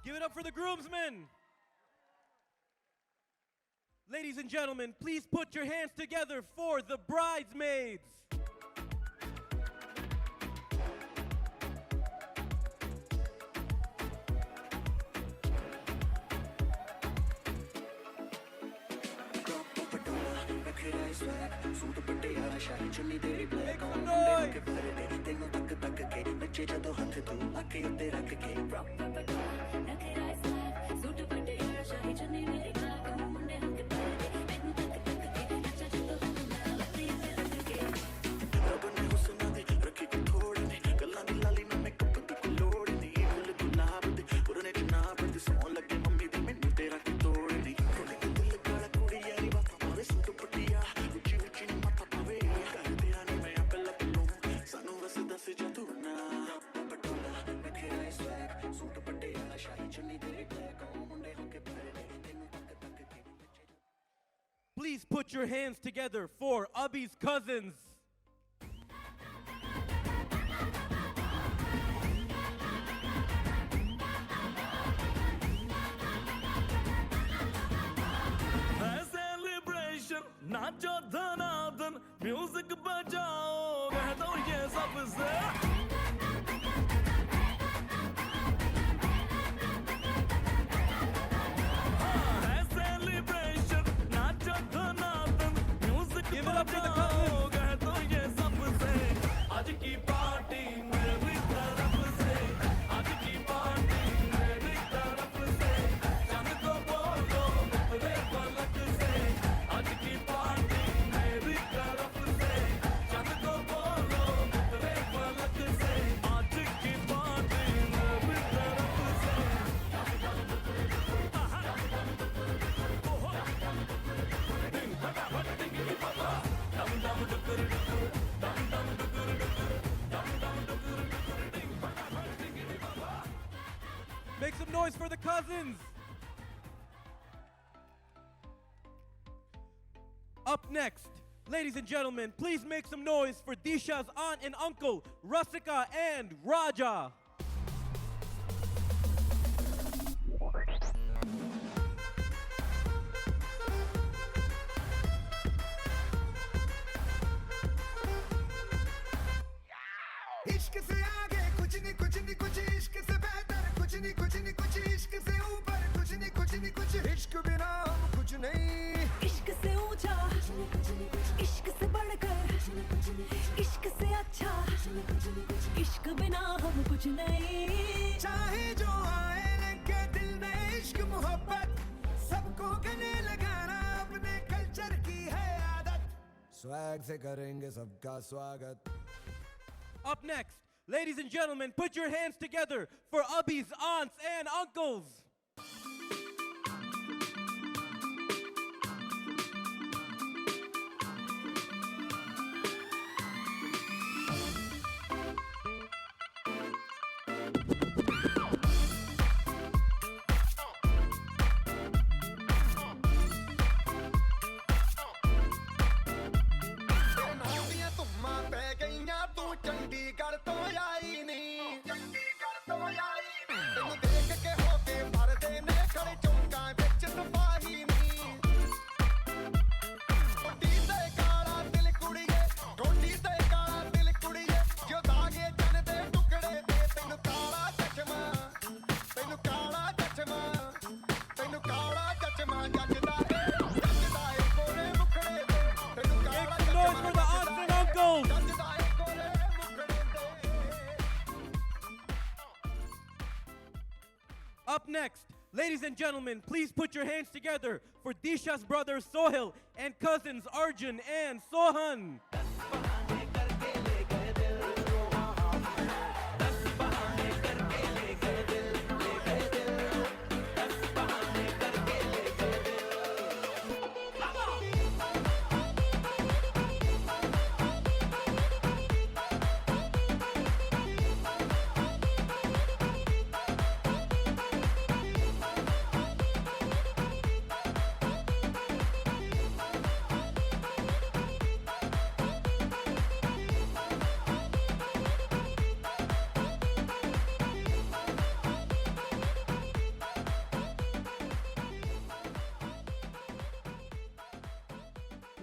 Give it up for the groomsmen. Ladies and gentlemen, please put your hands together for the bridesmaids. Make some noise. Please put your hands together for Abhi's cousins. Celebration, नाचो धनाधन, music बजाओ, कह दो ये सबसे. Give it up for the cousins. आज की party मेरी तरफ से, आज की पार्टी मेरी तरफ से, चंद को बोलो मेरे पलक से, आज की पार्टी मेरी तरफ से, चंद को बोलो मेरे पलक से, आज की पार्टी मेरी तरफ से. Make some noise for the cousins. Up next, ladies and gentlemen, please make some noise for Deesha's aunt and uncle, Rasika and Raja. इश्क से आगे कुछ नहीं कुछ इश्क से बेहतर कुछ नहीं कुछ इश्क से ऊपर कुछ नहीं कुछ इश्क बिना हम कुछ नहीं इश्क से ऊंचा इश्क से बढ़कर इश्क से अच्छा इश्क बिना हम कुछ नहीं चाहे जो आए लगे दिल में इश्क मोहब्बत सबको गले लगाना अपने कल्चर की है आदत स्वैग से करेंगे सबका स्वागत. Up next, ladies and gentlemen, put your hands together for Abhi's aunts and uncles. Chandigarh तो आई नहीं तेनू देख के होके भरदे ने खड़े चौंका विच सिपाही नहीं टोटी ते काला दिल कुड़िए टोटी ते काला दिल कुड़िए जो दागे जन दे टुकड़े दे तेनू काला चश्मा जचदा है कोरे मुखड़े दे तेनू काला Make some noise for the aunts and uncles. Up next, ladies and gentlemen, please put your hands together for Deesha's brothers Sohil and cousins Arjun and Sohan.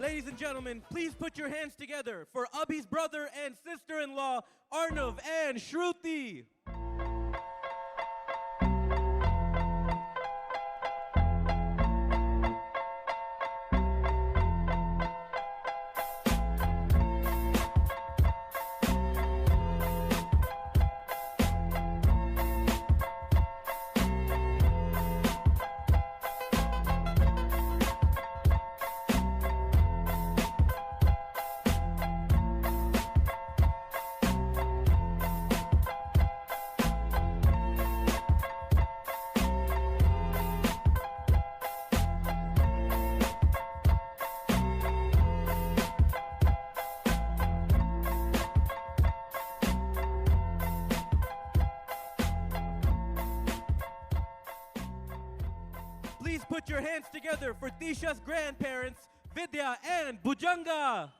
Ladies and gentlemen, please put your hands together for Abhi's brother and sister-in-law, Arnav and Shruti. Please put your hands together for Deesha's grandparents, Vidya and Bhujanga.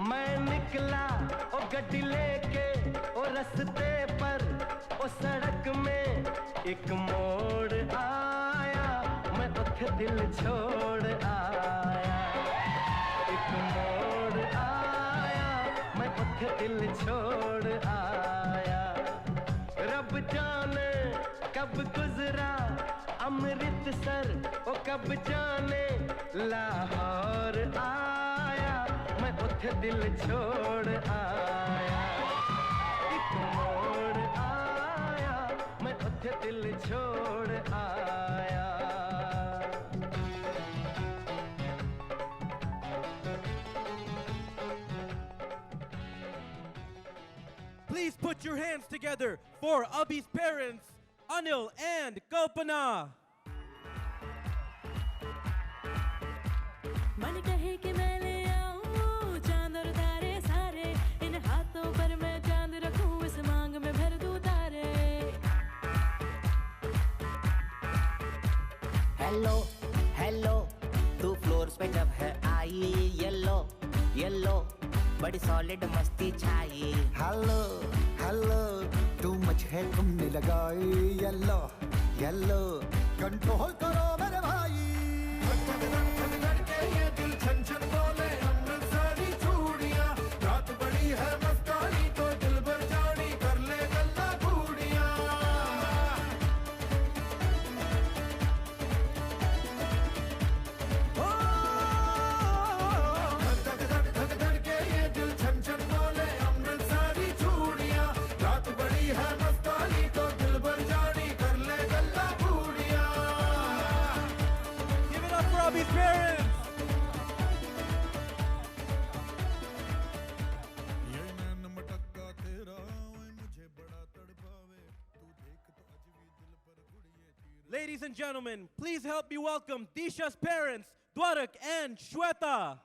मैं निकला ओ गड्डी लेके ओ रस्ते पर ओ सड़क में एक मोड़ आया मैं उठ दिल छोड़ आया एक मोड़ आया मैं उठ दिल छोड़ आया रब जाने कब गुजरा अमृतसर ओ कब जाने लाहौर आया मैं उठ दिल छोड़ आया एक मोड़ आया मैं उठ दिल छोड़ आया Please put your hands together for Abhi's parents, Anil and Kalpana. मन कहे कि मैं ले आऊं चांद और तारे सारे इन हाथों पर मैं चांद रखूं इस मांग में भर दूं तारे हेलो हेलो तू फ्लोर पे जब है आई येलो येलो बड़ी सॉलिड मस्ती छाई हेलो हेलो तू मच है तुमने लगाई येलो येलो कंट्रोल करो मेरे भाई ये दिल छन छन बोले अमृतसरी चूड़ियां रात बड़ी है मस्तानी तो दिल भर जानी कर ले गल्ला बूढ़ियां ये दिल छन छन बोले अमृतसरी चूड़ियां रात बड़ी है मस्तानी तो दिल भर जानी कर ले गल्ला बूढ़ियां Give it up for Abhi's parents. ये नैन मटक्का तेरा ओए मुझे बड़ा तड़पावे तू देख तो अजवी दिल पर गुड़िए तीर Ladies and gentlemen, please help me welcome Deesha's parents, Dwarak and Shweta.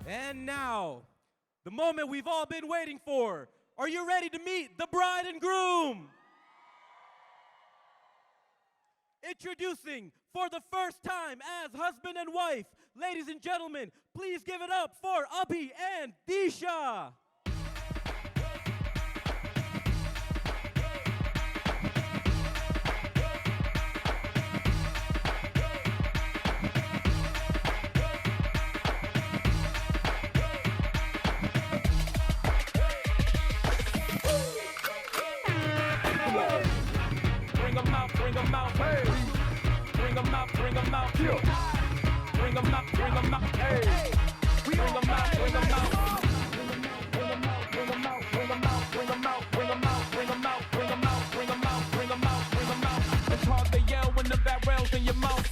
And now, the moment we've all been waiting for. Are you ready to meet the bride and groom? Introducing for the first time as husband and wife, ladies and gentlemen, please give it up for Abhi and Deesha. Bring 'em out, hey. Bring 'em out, bring 'em out, yeah. Bring 'em out, hey. Bring 'em out, bring 'em out. Bring 'em out, bring 'em out, bring 'em out, bring 'em out, bring 'em out, bring 'em out, bring 'em out, bring 'em out, bring 'em out, bring 'em out, bring 'em out. It's hard to yell when the barrel's in your mouth.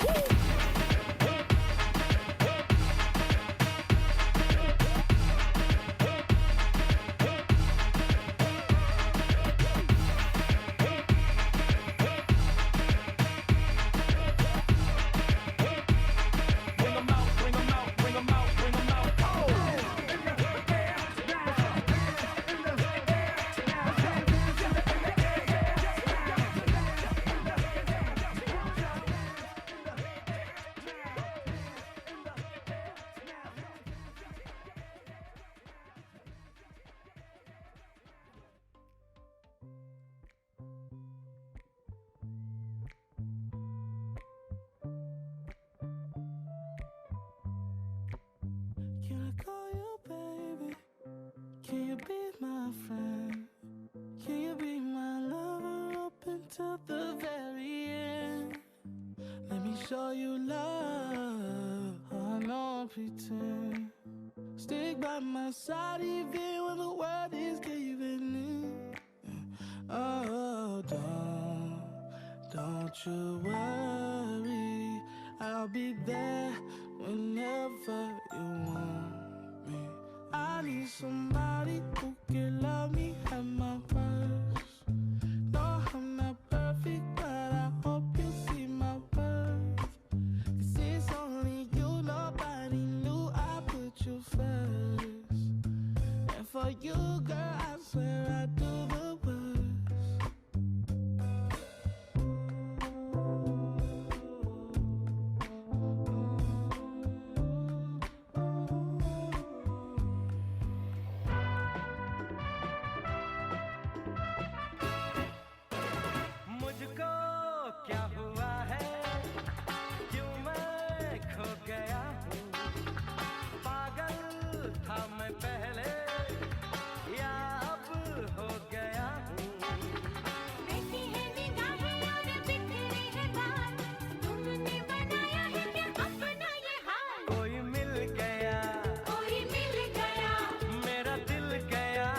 Can I call you baby? Can you be my friend? Can you be my lover up until the very end? Let me show you love. I don't pretend. Stick by my side even when the world is giving in. Oh, don't you worry. I'll be there whenever you want me. I need somebody who can love me at my worst. No, I'm not perfect, but I hope you see my worth. 'Cause it's only you, nobody knew I put you first. And for you, girl, I swear I do the worst. मुझको क्या हुआ है क्यों मैं खो गया हूँ पागल था मैं पहले या अब हो गया हूँ बैठी है निगाहें और बिखरी है बात तुमने बनाया है क्या अपना ये हाल कोई मिल गया मेरा दिल गया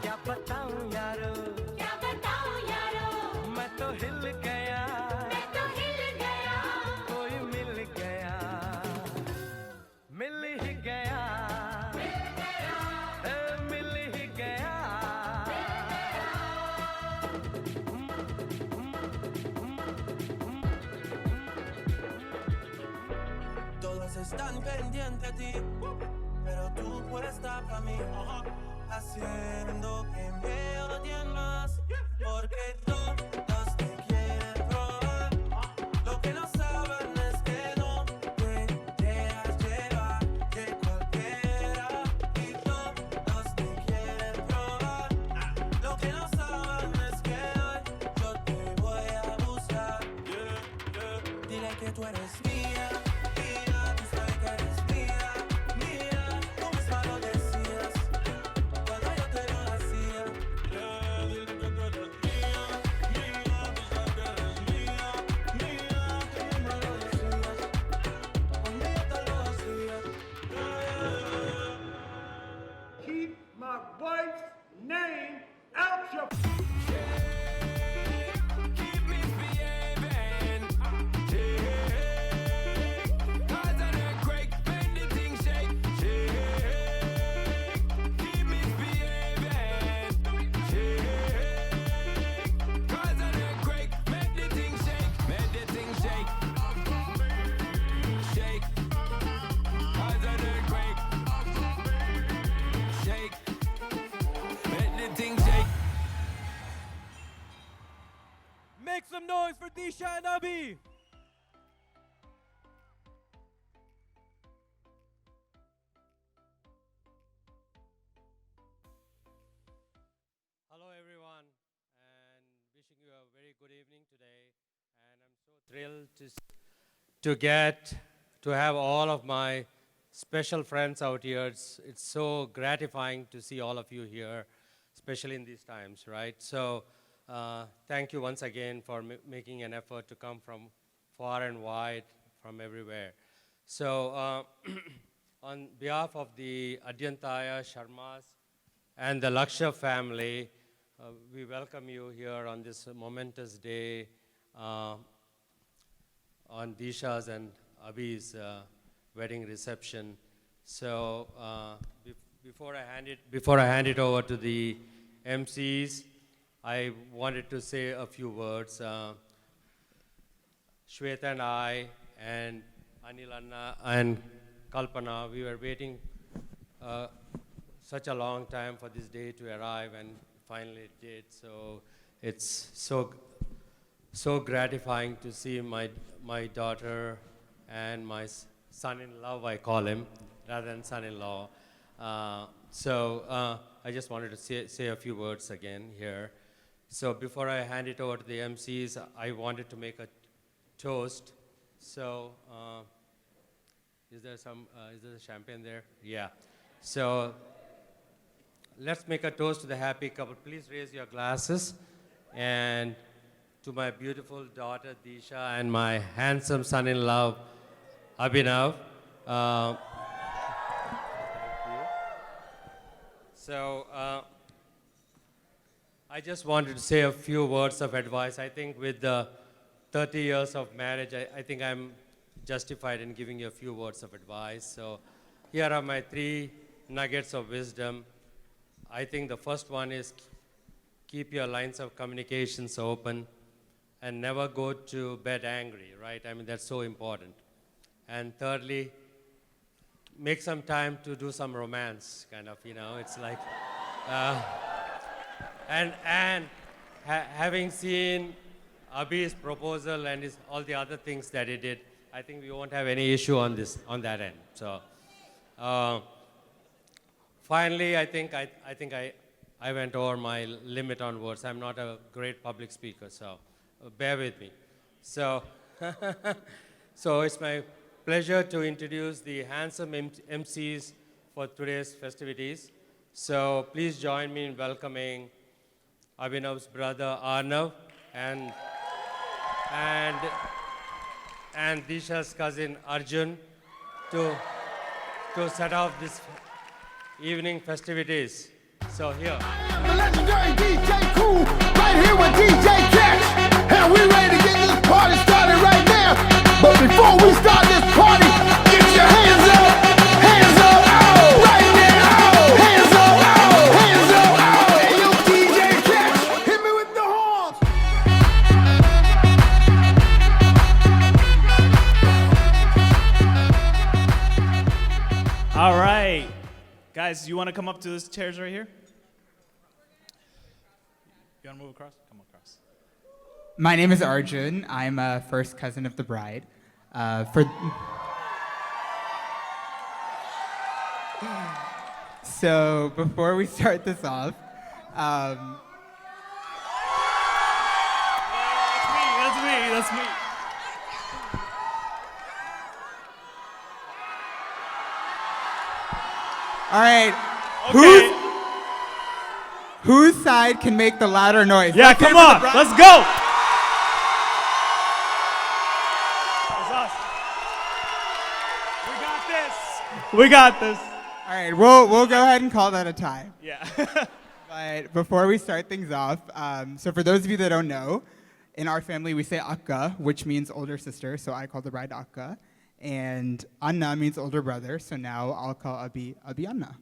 क्या बताऊँ यारो मैं तो हिल गया कोई मिल गया मिल ही गया मिल ही गया Todos están pendientes de ti, pero tú puesta para mí, haciendo que me odien más, porque todos te quieren probar. Lo que no saben es que no te dejas llevar de cualquiera, y todos te quieren probar. Lo que no saben es que hoy yo te voy a buscar. Dile que tú eres mía. Tú sabes que eres mía, tú misma lo decías cuando yo te lo hacía. Dile que tú eres mía, tú sabes que eres mía, tú misma lo decías cuando yo te lo hacía. Keep my wife's name out your Keep misbehaving. Yeah. Make some noise for Deesha and Abhi. Hello, everyone, and wishing you a very good evening today. And I'm so thrilled to have all of my special friends out here. It's so gratifying to see all of you here, especially in these times, right? So thank you once again for making an effort to come from far and wide, from everywhere. So on behalf of the Adyantaya, Sharmas, and the Laksha family, we welcome you here on this momentous day on Deesha's and Abhi's wedding reception. So before I hand it over to the MCs, I wanted to say a few words. Shweta and I and Anil Anna and Kalpana, we were waiting such a long time for this day to arrive, and finally it did. So it's so gratifying to see my daughter and my son-in-law, I call him, rather than son-in-law. So I just wanted to say a few words again here. So before I hand it over to the MCs, I wanted to make a toast. So is there champagne there? Yeah. So let's make a toast to the happy couple. Please raise your glasses. And to my beautiful daughter, Deesha, and my handsome son-in-law, Abhinav. Thank you. So I just wanted to say a few words of advice. I think with the 30 years of marriage, I think I'm justified in giving you a few words of advice. So here are my 3 nuggets of wisdom. I think the first one is keep your lines of communications open and never go to bed angry, right? I mean, that's so important. And thirdly, make some time to do some romance, kind of, it's like, having seen Abhi's proposal and all the other things that he did, I think we won't have any issue on that end. So, finally, I think I went over my limit on words. I'm not a great public speaker, so bear with me. So, so it's my pleasure to introduce the handsome MCs for today's festivities. So please join me in welcoming Abhinav's brother Arnav and Deesha's cousin Arjun to set off this evening festivities. So here. The legendary DJ Cool, right here with DJ Cash, and we ready to get this party started right now. But before we start this party, get your hands up, oh, right now, hands up, oh. Hey, yo, DJ Cash, hit me with the horns. All right. Guys, you want to come up to these chairs right here? You want to move across? Come across. My name is Arjun. I'm a first cousin of the bride. So before we start this off, That's me. all right, Okay. whose side can make the louder noise? Yeah, Let's hear come it for the on. bride. Let's go. That's us. We got this. All right, we'll go ahead and call that a tie. Yeah. But before we start things off, so for those of you that don't know, in our family we say akka, which means older sister, so I call the bride akka. And Anna means older brother, so now I'll call Abhi Anna.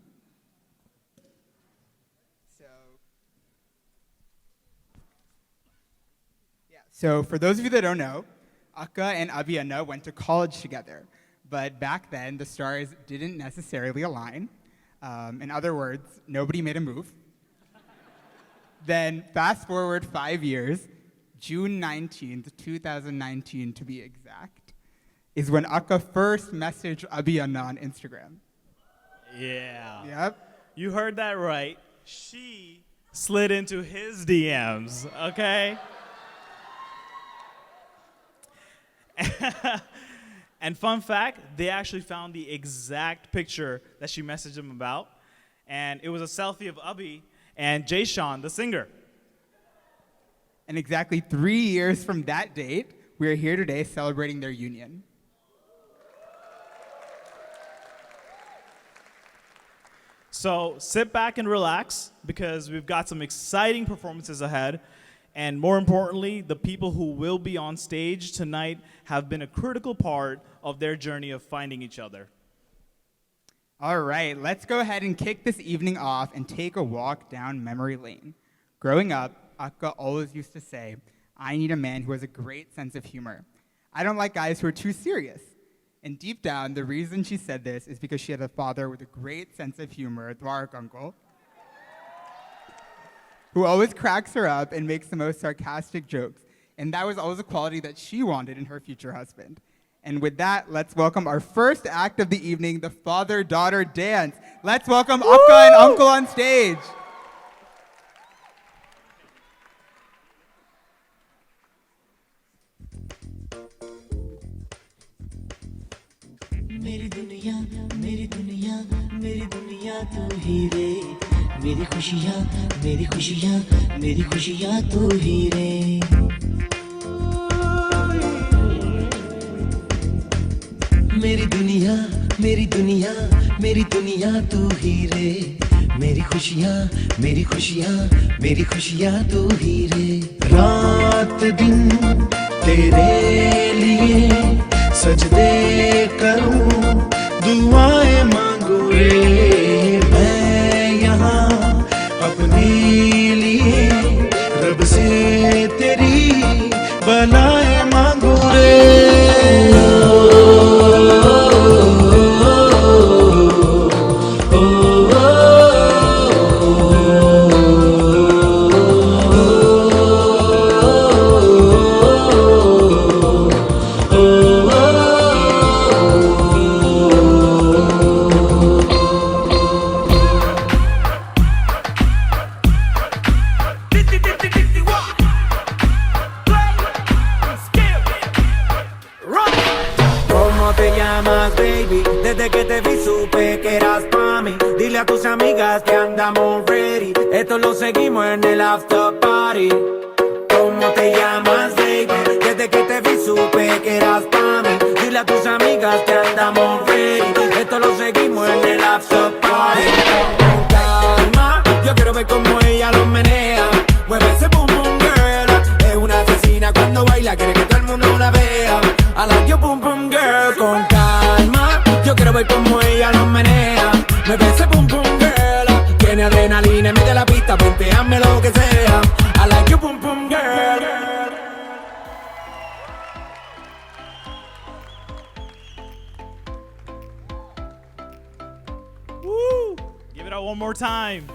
So for those of you that don't know, Akka and Abhi Anna went to college together. But back then, the stars didn't necessarily align. In other words, nobody made a move. Then fast forward 5 years, June 19th, 2019 to be exact, is when Akka first messaged Abhinav on Instagram. Yeah. Yep. You heard that right. She slid into his DMs, okay? And fun fact, they actually found the exact picture that she messaged him about. And it was a selfie of Abhi and Jay Sean, the singer. And exactly 3 years from that date, we are here today celebrating their union. So sit back and relax because we've got some exciting performances ahead. And more importantly, the people who will be on stage tonight have been a critical part of their journey of finding each other. All right, let's go ahead and kick this evening off and take a walk down memory lane. Growing up, Akka always used to say, I need a man who has a great sense of humor. I don't like guys who are too serious. And deep down, the reason she said this is because she had a father with a great sense of humor, Dwarak uncle, who always cracks her up and makes the most sarcastic jokes. And that was always a quality that she wanted in her future husband. And with that, let's welcome our first act of the evening, the father-daughter dance. Let's welcome Akka and Uncle on stage. मेरी दुनिया मेरी दुनिया मेरी दुनिया तू ही रे मेरी खुशियाँ मेरी खुशियाँ मेरी खुशियाँ तू ही रे मेरी दुनिया मेरी दुनिया मेरी दुनिया तू ही रे मेरी खुशियाँ मेरी खुशियाँ मेरी खुशियाँ तू ही रे रात दिन तेरे लिए सजदे करूं दुआएं मांगू रे मैं यहाँ अपने लिए रब से तेरी बलाएं मांगू रे Desde que te vi supe que eras pa' mí. Dile a tus amigas que andamos ready. Esto lo seguimos en el after party. ¿Cómo te llamas, baby? Desde que te vi supe que eras pa' mí. Dile a tus amigas que andamos ready. Esto lo seguimos en el after party. Con calma, yo quiero ver cómo ella lo menea. Mueve ese boom boom girl. Es una asesina cuando baila, quiere que todo el mundo la vea. I like your boom boom girl. Con calma, yo quiero ver cómo ella lo menea. Mueve ese boom boom girl. Tiene adrenalina en medio de la pista, ponteame lo que sea. I like your boom boom girl. Woo! Give it up one more time.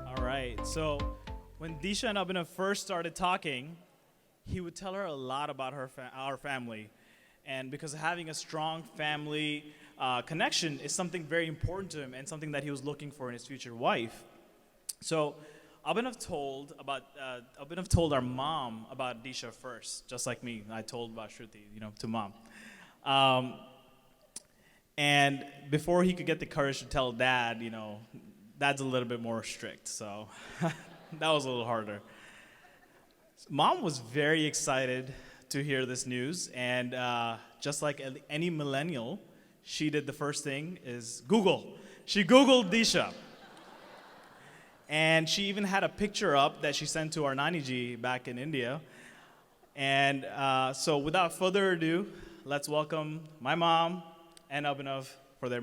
All right, so when Deesha and Abhinav first started talking, he would tell her a lot about our family. And because having a strong family connection is something very important to him and something that he was looking for in his future wife. So Abhinav told our mom about Deesha first, just like me. I told about Shruti, to mom. And before he could get the courage to tell dad, dad's a little bit more strict, so that was a little harder. Mom was very excited to hear this news, and just like any millennial, she did the first thing is Google. She Googled Deesha. And she even had a picture up that she sent to our Nani ji back in India. And so without further ado, let's welcome my mom and Abhinav for their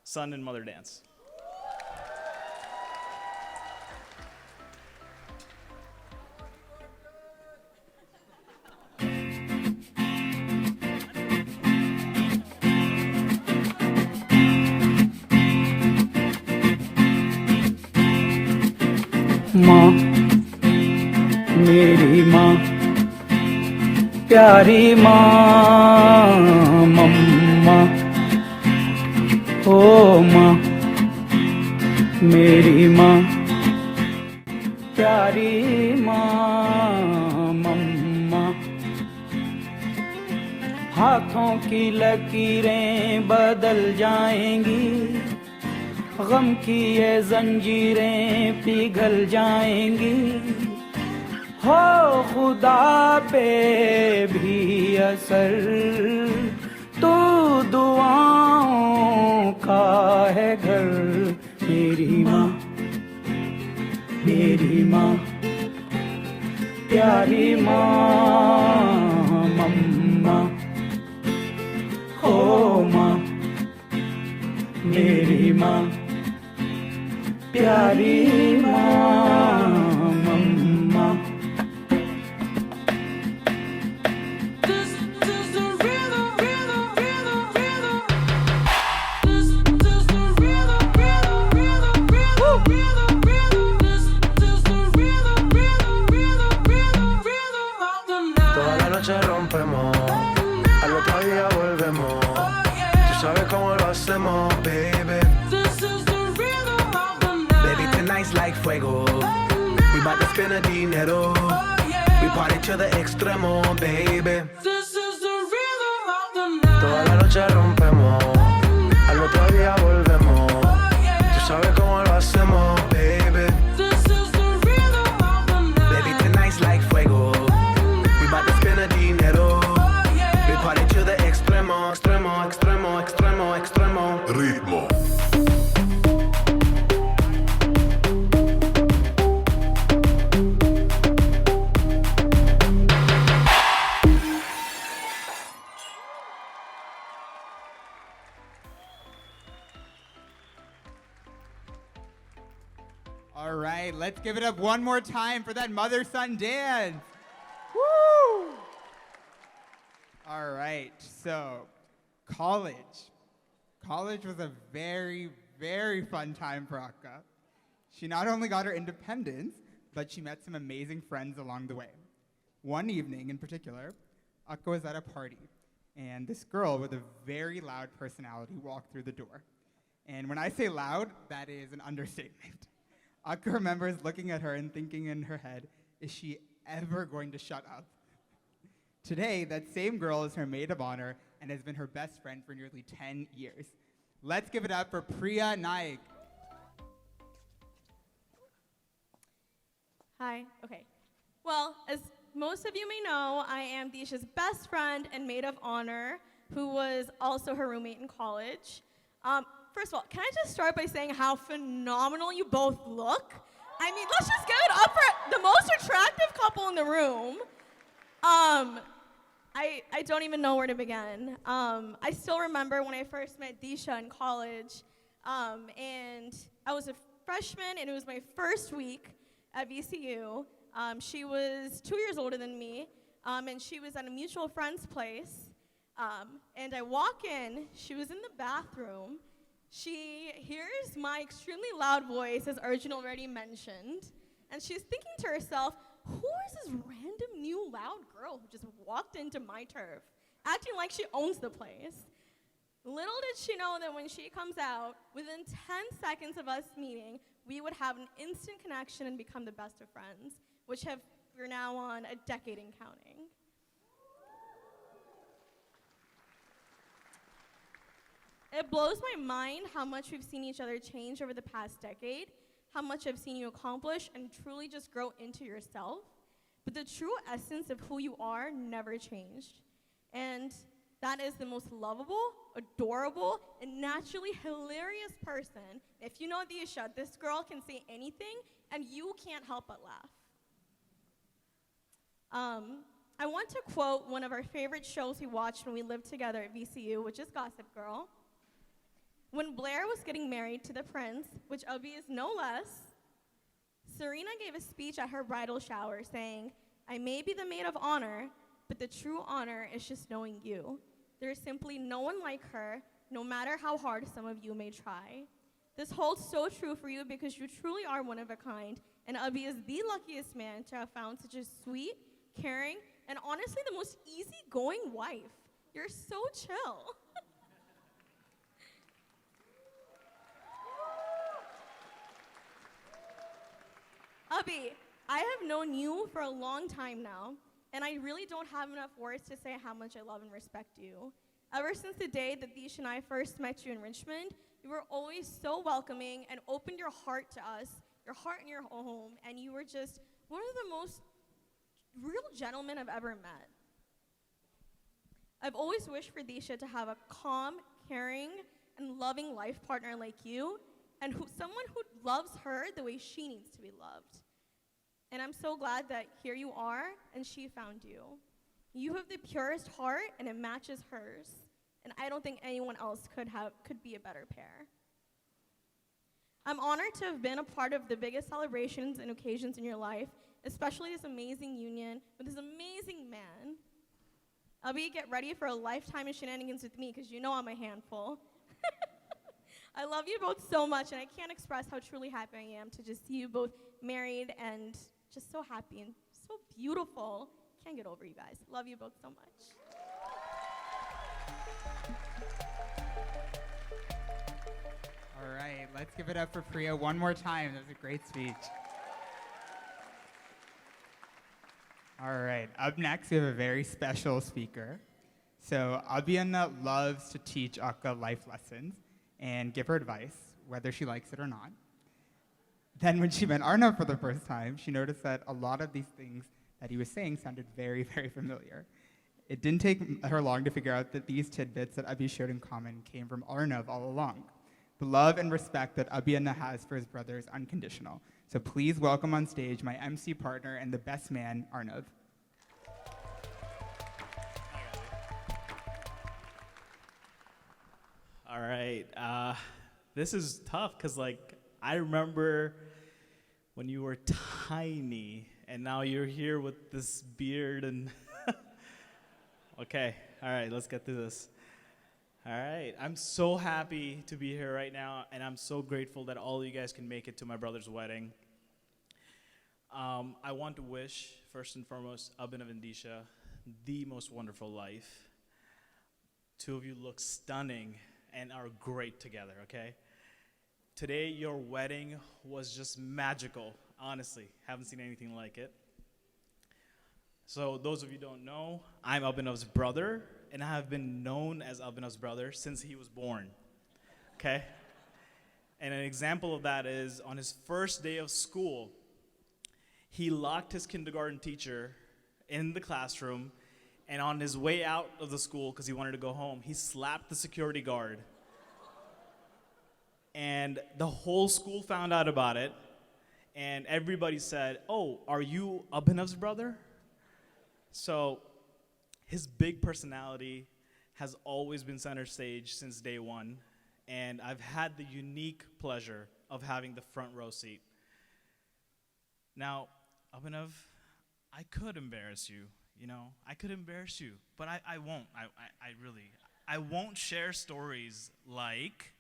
son and mother dance. माँ मेरी माँ प्यारी माँ मम्मा ओ माँ मेरी माँ प्यारी माँ मम्मा हाथों की लकीरें बदल जाएंगी गम की ये जंजीरें पिघल जाएंगी हो खुदा पे भी असर तो दुआओं का है घर मेरी माँ प्यारी माँ मम्मा हो माँ मेरी माँ प्यारी माँ मम्मा Toda la noche rompemos, al otro día volvemos. Tú sabes cómo lo hacemos, baby. Baby, tonight's like fuego. We bout to spend a dinero. We party to the extremo, baby. Toda la noche rompemos, al otro día volvemos. Tú sabes cómo lo hacemos, baby. Baby, tonight's like fuego. We bout to spend a dinero. We party to the extremo, extremo, extremo, extremo, extremo. Ritmo. All right, let's give it up one more time for that mother-son dance. Woo! All right, so college. College was a very, very fun time for Akka. She not only got her independence, but she met some amazing friends along the way. One evening in particular, Akka was at a party, and this girl with a very loud personality walked through the door. And when I say loud, that is an understatement. Akka remembers looking at her and thinking in her head, is she ever going to shut up? Today, that same girl is her maid of honor and has been her best friend for nearly 10 years. Let's give it up for Priya Naik. Hi, okay. Well, as most of you may know, I am Deesha's best friend and maid of honor, who was also her roommate in college. First of all, can I just start by saying how phenomenal you both look? I mean, let's just give it up for the most attractive couple in the room. I don't even know where to begin. I still remember when I first met Deesha in college, and I was a freshman, and it was my first week at VCU. She was 2 years older than me, and she was at a mutual friend's place. And I walk in, she was in the bathroom. She hears my extremely loud voice, as Arjun already mentioned, and she's thinking to herself, who is this random new loud girl who just walked into my turf, acting like she owns the place? Little did she know that when she comes out, within 10 seconds of us meeting, we would have an instant connection and become the best of friends, which we're now on a decade and counting. It blows my mind how much we've seen each other change over the past decade, how much I've seen you accomplish and truly just grow into yourself. But the true essence of who you are never changed. And that is the most lovable, adorable, and naturally hilarious person. If you know Deesha, this girl can say anything, and you can't help but laugh. I want to quote one of our favorite shows we watched when we lived together at VCU, which is Gossip Girl. When Blair was getting married to the prince, which Abhi is no less, Serena gave a speech at her bridal shower saying, I may be the maid of honor, but the true honor is just knowing you. There is simply no one like her, no matter how hard some of you may try. This holds so true for you because you truly are one of a kind, and Abhi is the luckiest man to have found such a sweet, caring, and honestly the most easygoing wife. You're so chill. Abhi, I have known you for a long time now, and I really don't have enough words to say how much I love and respect you. Ever since the day that Deesha and I first met you in Richmond, you were always so welcoming and opened your heart to us, your heart and your home, and you were just one of the most real gentlemen I've ever met. I've always wished for Deesha to have a calm, caring, and loving life partner like you, and someone who loves her the way she needs to be loved. And I'm so glad that here you are, and she found you. You have the purest heart, and it matches hers. And I don't think anyone else could be a better pair. I'm honored to have been a part of the biggest celebrations and occasions in your life, especially this amazing union with this amazing man. Abhi, get ready for a lifetime of shenanigans with me, because you know I'm a handful. I love you both so much, and I can't express how truly happy I am to just see you both married and just so happy and so beautiful. Can't get over you guys. Love you both so much. All right, let's give it up for Priya one more time. That was a great speech. All right, up next we have a very special speaker. So Abhinav loves to teach Akka life lessons and give her advice, whether she likes it or not. Then when she met Arnav for the first time, she noticed that a lot of these things that he was saying sounded very, very familiar. It didn't take her long to figure out that these tidbits that Abhi showed in common came from Arnav all along. The love and respect that Abhinav has for his brother is unconditional. So please welcome on stage my MC partner and the best man, Arnav. All right. This is tough because, I remember when you were tiny, and now you're here with this beard and... Okay. All right. Let's get through this. All right. I'm so happy to be here right now, and I'm so grateful that all of you guys can make it to my brother's wedding. I want to wish, first and foremost, Abhinav and Deesha the most wonderful life. Two of you look stunning and are great together, okay? Today, your wedding was just magical, honestly. Haven't seen anything like it. So those of you who don't know, I'm Abhinav's brother, and I have been known as Abhinav's brother since he was born, okay? And an example of that is on his first day of school, he locked his kindergarten teacher in the classroom, and on his way out of the school, because he wanted to go home, he slapped the security guard. And the whole school found out about it, and everybody said, "Oh, are you Abhinav's brother?" So his big personality has always been center stage since day one, and I've had the unique pleasure of having the front row seat. Now, Abhinav, I could embarrass you, I could embarrass you, but I won't. I won't share stories like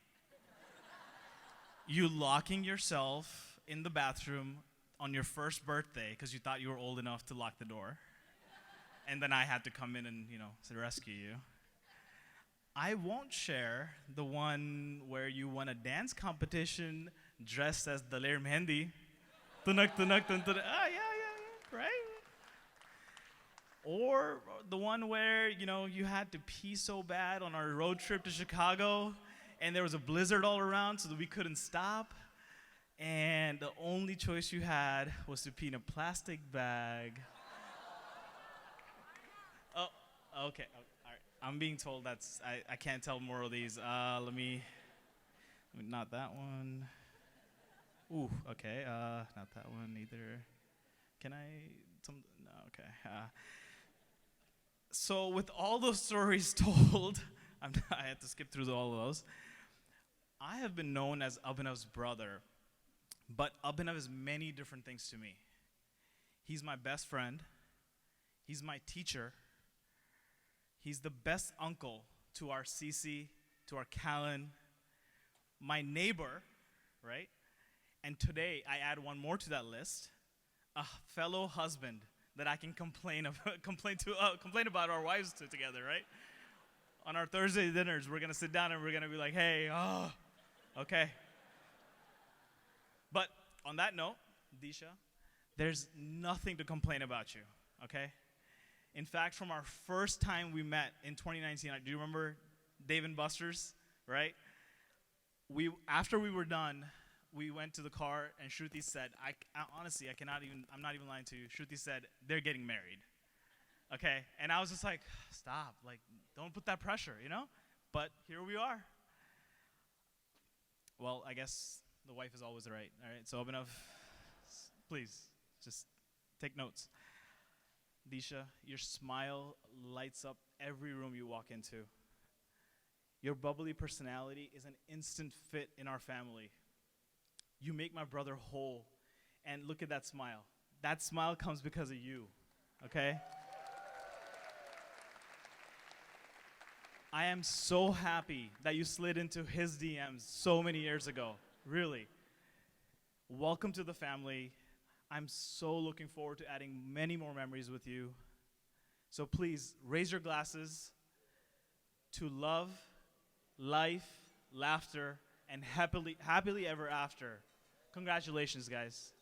you locking yourself in the bathroom on your first birthday because you thought you were old enough to lock the door. And then I had to come in and, to rescue you. I won't share the one where you won a dance competition dressed as Daler Mehendi. Tunak, tunak, tun, tun. Yeah, right? Or the one where, you had to pee so bad on our road trip to Chicago, and there was a blizzard all around so that we couldn't stop. And the only choice you had was to pee in a plastic bag. Oh, okay. All right. I'm being told I can't tell more of these. Let me, not that one. Ooh, okay. Not that one either. Can I, no, okay. So with all those stories told, I had to skip through all of those. I have been known as Abhinav's brother, but Abhinav is many different things to me. He's my best friend. He's my teacher. He's the best uncle to our Cece, to our Callan, my neighbor, right? And today, I add one more to that list, a fellow husband that I can complain about our wives to together, right? On our Thursday dinners, we're gonna sit down and we're gonna be like, hey, okay. But on that note, Deesha, there's nothing to complain about you, okay? In fact, from our first time we met in 2019, do you remember Dave and Buster's, right? After we were done, we went to the car and Shruti said, honestly, I'm not even lying to you. Shruti said, they're getting married, okay? And I was just like, stop, like, don't put that pressure, you know? But here we are. Well, I guess the wife is always right, all right? So Abhinav, please, just take notes. Deesha, your smile lights up every room you walk into. Your bubbly personality is an instant fit in our family. You make my brother whole. And look at that smile. That smile comes because of you, okay? I am so happy that you slid into his DMs so many years ago, really. Welcome to the family. I'm so looking forward to adding many more memories with you. So please, raise your glasses to love, life, laughter, and happily ever after. Congratulations, guys.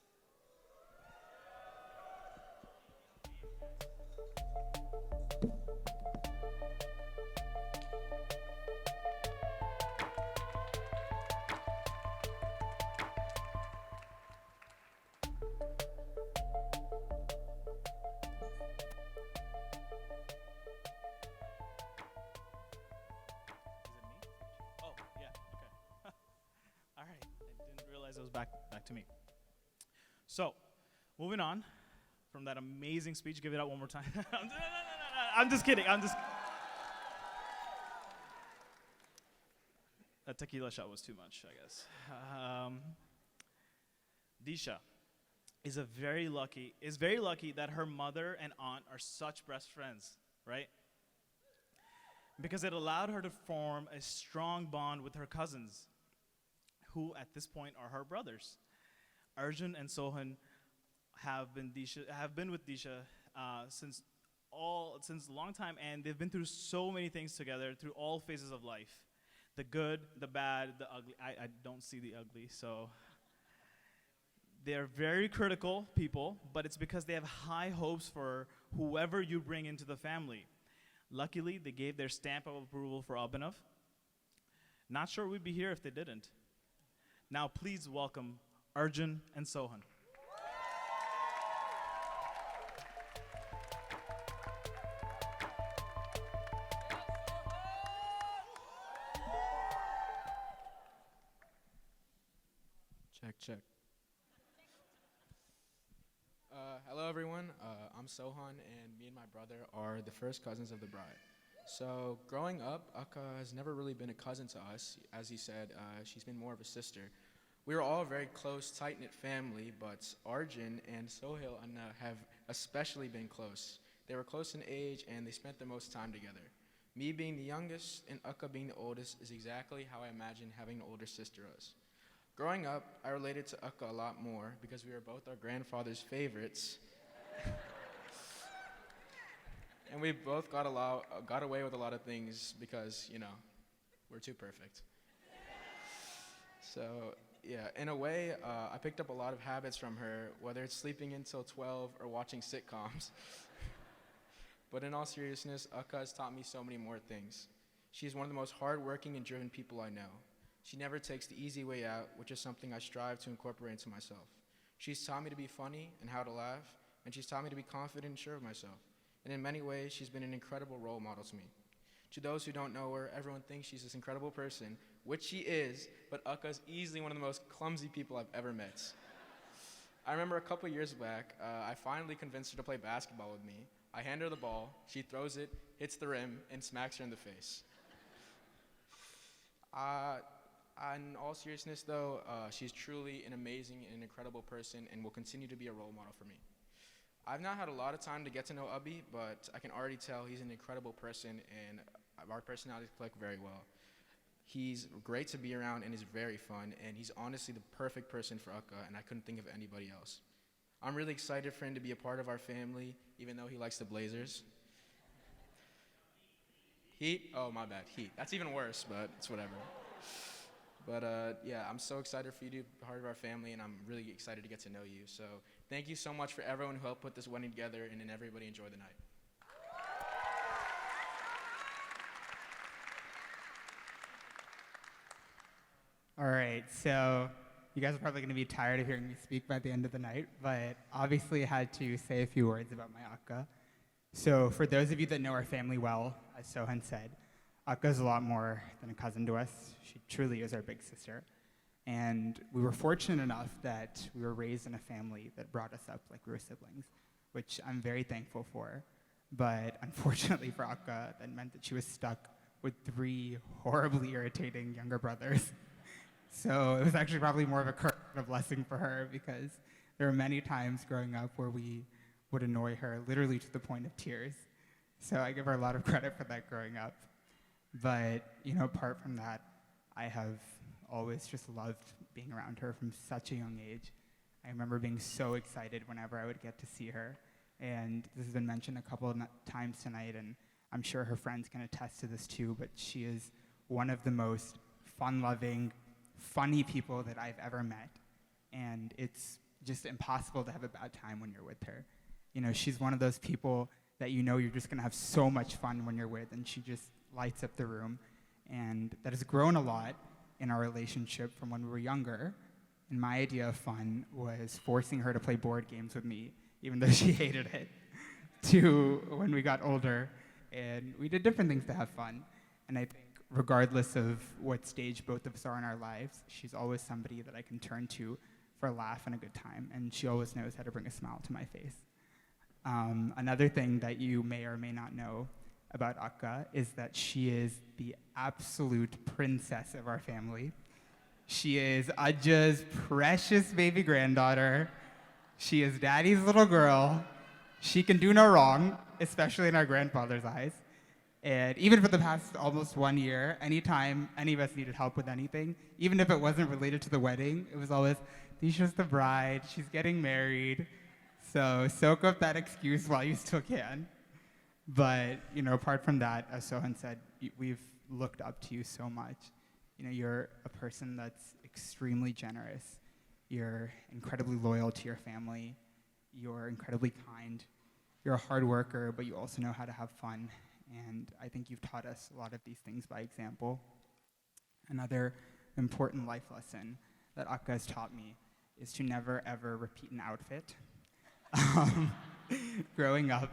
It was back to me. So, moving on from that amazing speech, give it up one more time. I'm just kidding. That tequila shot was too much, I guess. Deesha is very lucky that her mother and aunt are such best friends, right? Because it allowed her to form a strong bond with her cousins, who at this point are her brothers. Arjun and Sohan have been with Deesha since a long time, and they've been through so many things together through all phases of life. The good, the bad, the ugly. I don't see the ugly, so. They're very critical people, but it's because they have high hopes for whoever you bring into the family. Luckily, they gave their stamp of approval for Abhinav. Not sure we'd be here if they didn't. Now please welcome Arjun and Sohan. Check. Hello everyone, I'm Sohan, and me and my brother are the first cousins of the bride. So growing up, Akka has never really been a cousin to us. As he said, she's been more of a sister. We were all a very close, tight-knit family, but Arjun and Sohail have especially been close. They were close in age, and they spent the most time together. Me being the youngest and Akka being the oldest is exactly how I imagine having an older sister is. Growing up, I related to Akka a lot more because we were both our grandfather's favorites. And we both got away with a lot of things because, you know, we're too perfect. So, yeah, in a way, I picked up a lot of habits from her, whether it's sleeping until 12 or watching sitcoms. But in all seriousness, Akka has taught me so many more things. She's one of the most hardworking and driven people I know. She never takes the easy way out, which is something I strive to incorporate into myself. She's taught me to be funny and how to laugh, and she's taught me to be confident and sure of myself. And in many ways, she's been an incredible role model to me. To those who don't know her, everyone thinks she's this incredible person, which she is, but Akka's easily one of the most clumsy people I've ever met. I remember a couple years back, I finally convinced her to play basketball with me. I hand her the ball, she throws it, hits the rim, and smacks her in the face. In all seriousness though, she's truly an amazing and incredible person and will continue to be a role model for me. I've not had a lot of time to get to know Abhi, but I can already tell he's an incredible person and our personalities click very well. He's great to be around and is very fun, and he's honestly the perfect person for Akka, and I couldn't think of anybody else. I'm really excited for him to be a part of our family, even though he likes the Blazers. Heat? Oh, my bad, Heat. That's even worse, but it's whatever. But yeah, I'm so excited for you to be part of our family, and I'm really excited to get to know you. So thank you so much for everyone who helped put this wedding together, and then everybody enjoy the night. All right, so you guys are probably going to be tired of hearing me speak by the end of the night, but obviously I had to say a few words about my Akka. So for those of you that know our family well, as Sohan said, Akka is a lot more than a cousin to us. She truly is our big sister. And we were fortunate enough that we were raised in a family that brought us up like we were siblings, which I'm very thankful for. But unfortunately for Akka, that meant that she was stuck with 3 horribly irritating younger brothers. So it was actually probably more of a curse than a blessing for her, because there were many times growing up where we would annoy her literally to the point of tears. So I give her a lot of credit for that growing up. But, you know, apart from that, I have always just loved being around her from such a young age. I remember being so excited whenever I would get to see her. And this has been mentioned a couple of times tonight, and I'm sure her friends can attest to this too, but she is one of the most fun-loving, funny people that I've ever met. And it's just impossible to have a bad time when you're with her. You know, she's one of those people that you know you're just gonna have so much fun when you're with, and she just lights up the room. And that has grown a lot in our relationship from when we were younger. And my idea of fun was forcing her to play board games with me, even though she hated it, to when we got older. And we did different things to have fun. And I think regardless of what stage both of us are in our lives, she's always somebody that I can turn to for a laugh and a good time. And she always knows how to bring a smile to my face. Another thing that you may or may not know about Akka is that she is the absolute princess of our family. She is Ajja's precious baby granddaughter. She is daddy's little girl. She can do no wrong, especially in our grandfather's eyes. And even for the past almost 1 year, anytime any of us needed help with anything, even if it wasn't related to the wedding, it was always, Deesha's the bride, she's getting married. So soak up that excuse while you still can. But, you know, apart from that, as Sohan said, we've looked up to you so much. You know, you're a person that's extremely generous. You're incredibly loyal to your family. You're incredibly kind. You're a hard worker, but you also know how to have fun. And I think you've taught us a lot of these things by example. Another important life lesson that Akka has taught me is to never, ever repeat an outfit. Growing up,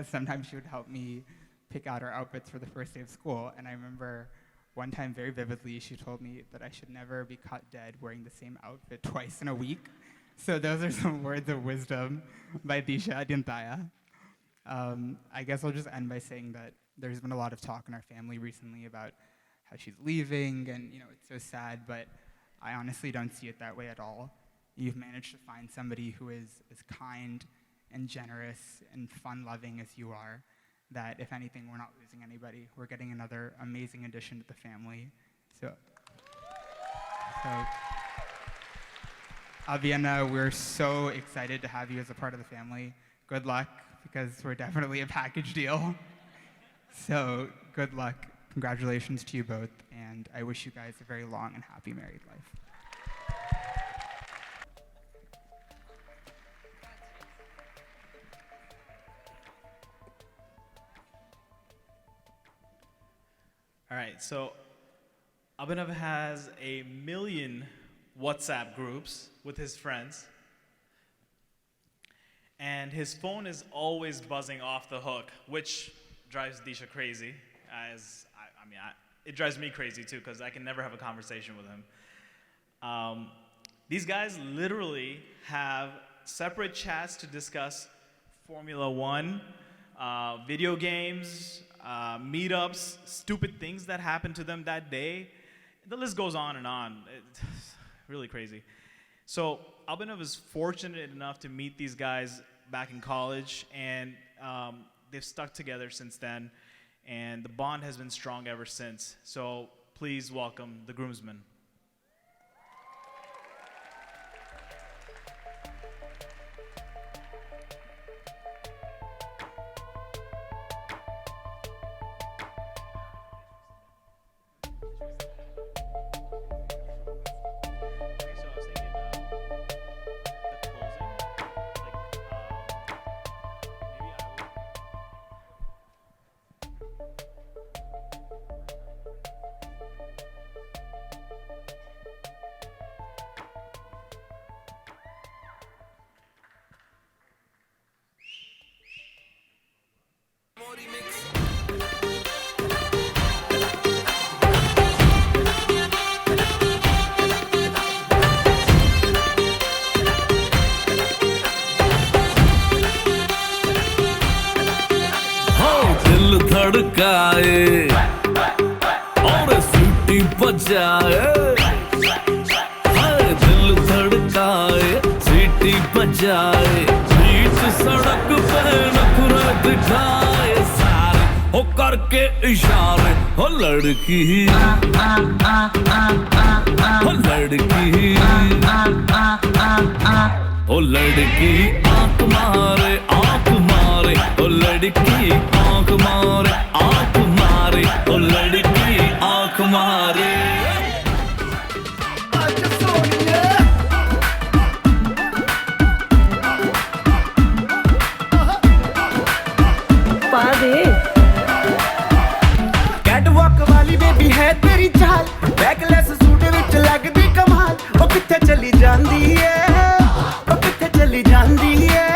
sometimes she would help me pick out our outfits for the first day of school. And I remember one time very vividly, she told me that I should never be caught dead wearing the same outfit twice in a week. So those are some words of wisdom by Deesha Adintaya. I guess I'll just end by saying that there's been a lot of talk in our family recently about how she's leaving, and you know, it's so sad, but I honestly don't see it that way at all. You've managed to find somebody who is as kind and generous and fun-loving as you are, that if anything, we're not losing anybody. We're getting another amazing addition to the family. So Abhinav, we're so excited to have you as a part of the family. Good luck, because we're definitely a package deal. So good luck. Congratulations to you both, and I wish you guys a very long and happy married life. All right, so Abhinav has 1 million WhatsApp groups with his friends, and his phone is always buzzing off the hook, which drives Deesha crazy. It drives me crazy too, because I can never have a conversation with him. These guys literally have separate chats to discuss Formula One, video games, meetups, stupid things that happened to them that day. The list goes on and on. It's really crazy. So Abhinav is fortunate enough to meet these guys back in college, and they've stuck together since then, and the bond has been strong ever since. So please welcome the groomsmen. दिल धड़काए और सीटी बजाए, हाय दिल धड़काए सीटी बजाए, बीच सड़क पे नखरा दिखाए सारे हो करके इशारे, हो लड़की हो लड़की ओ लड़की आंख मारे ओ लड़की आंख मारे ओ लड़की आंख मारे। कैटवॉक वाली बेबी है तेरी चाल, बैकलेस सूट विच लगदी कमाल, ओ किथे चली जांदी है, ओ किथे चली जांदी है,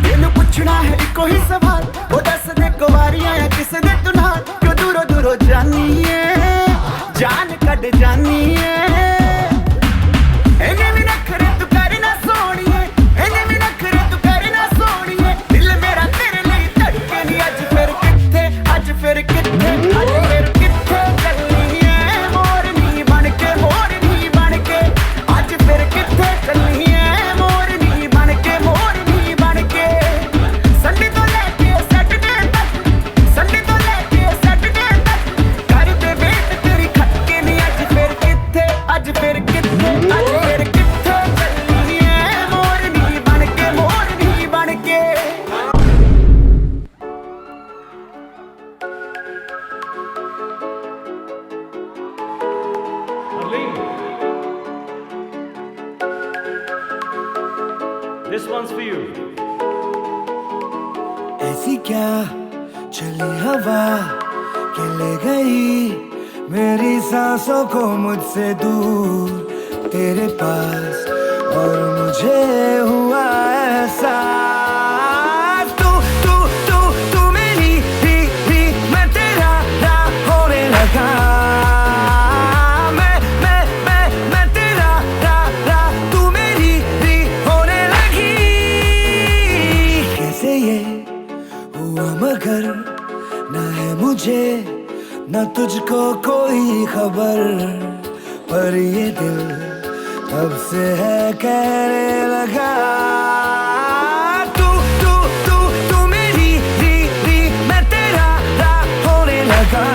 तेनू पुछना है इको ही सवाल, ओ दस दे कुवारी आया किस दे तू नाल, क्यों दूरों दूरों जानी है, जान कड जानी है, इन्हें भी नखरे तू करना सोनिए, इन्हें भी नखरे तू करना सोनिए, दिल मेरा तेरे लिए धड़के नी, अज फिर किथे, अज फिर किथे, अज फिर किथे चलनी है मोरनी बनके, मोरनी बनके, अज फिर किथे चलनी है मोरनी बनके, मोरनी बनके, संडे तो लेके सैटरडे तक, संडे तो लेके सैटरडे तक, कर दे वेट तेरी खटके नी, अज फिर किथे, अज फिर किथे, अज फिर किथे चलनी है मोरनी बनके, मोरनी बनके। This one's for you. ऐसी क्या चली हवा कि ले गई मेरी सांसों को मुझसे दूर तेरे पास, और मुझे हुआ ऐसा तू तू तू तू मेरी भी मैं तेरा होने लगा, मैं तेरा तू मेरी भी होने लगी, कैसे ये हुआ मगर ना है मुझे ना तुझको कोई खबर, पर ये दिल तब से है कहने लगा तू तू तू तू मेरी भी मैं तेरा होने लगा,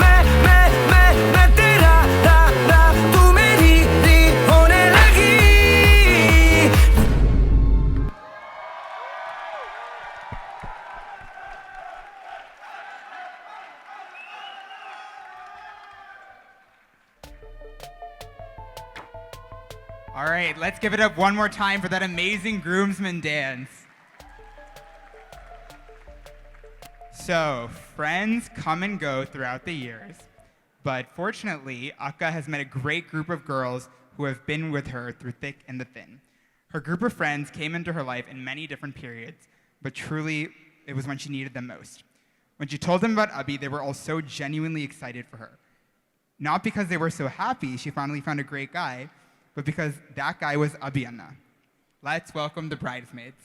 मैं तेरा तू मेरी भी होने लगी। All right, let's give it up one more time for that amazing groomsman dance. So, friends come and go throughout the years, but fortunately, Akka has met a great group of girls who have been with her through thick and the thin. Her group of friends came into her life in many different periods, but truly, it was when she needed them most. When she told them about Abhi, they were all so genuinely excited for her. Not because they were so happy she finally found a great guy, but because that guy was Abhinav. Let's welcome the bridesmaids.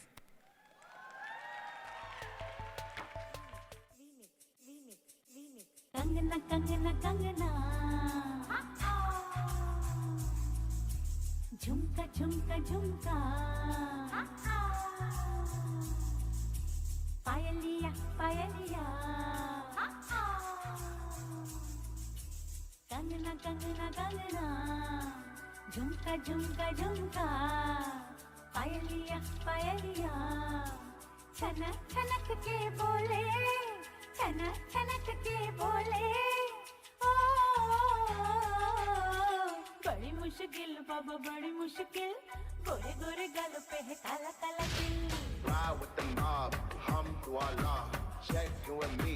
Kangana Kangana Kangana झुमका झुमका झुमका पायलिया पायलिया कंगना कंगना कंगना झुमका झुमका झुमका पायलिया पायलिया छनक छनक के बोले छनक छनक के बोले ओ बड़ी मुश्किल बाबा बड़ी मुश्किल गोरे गोरे गाल पे है काला काला दिल Ride with the mob, hum to Allah. Check you and me,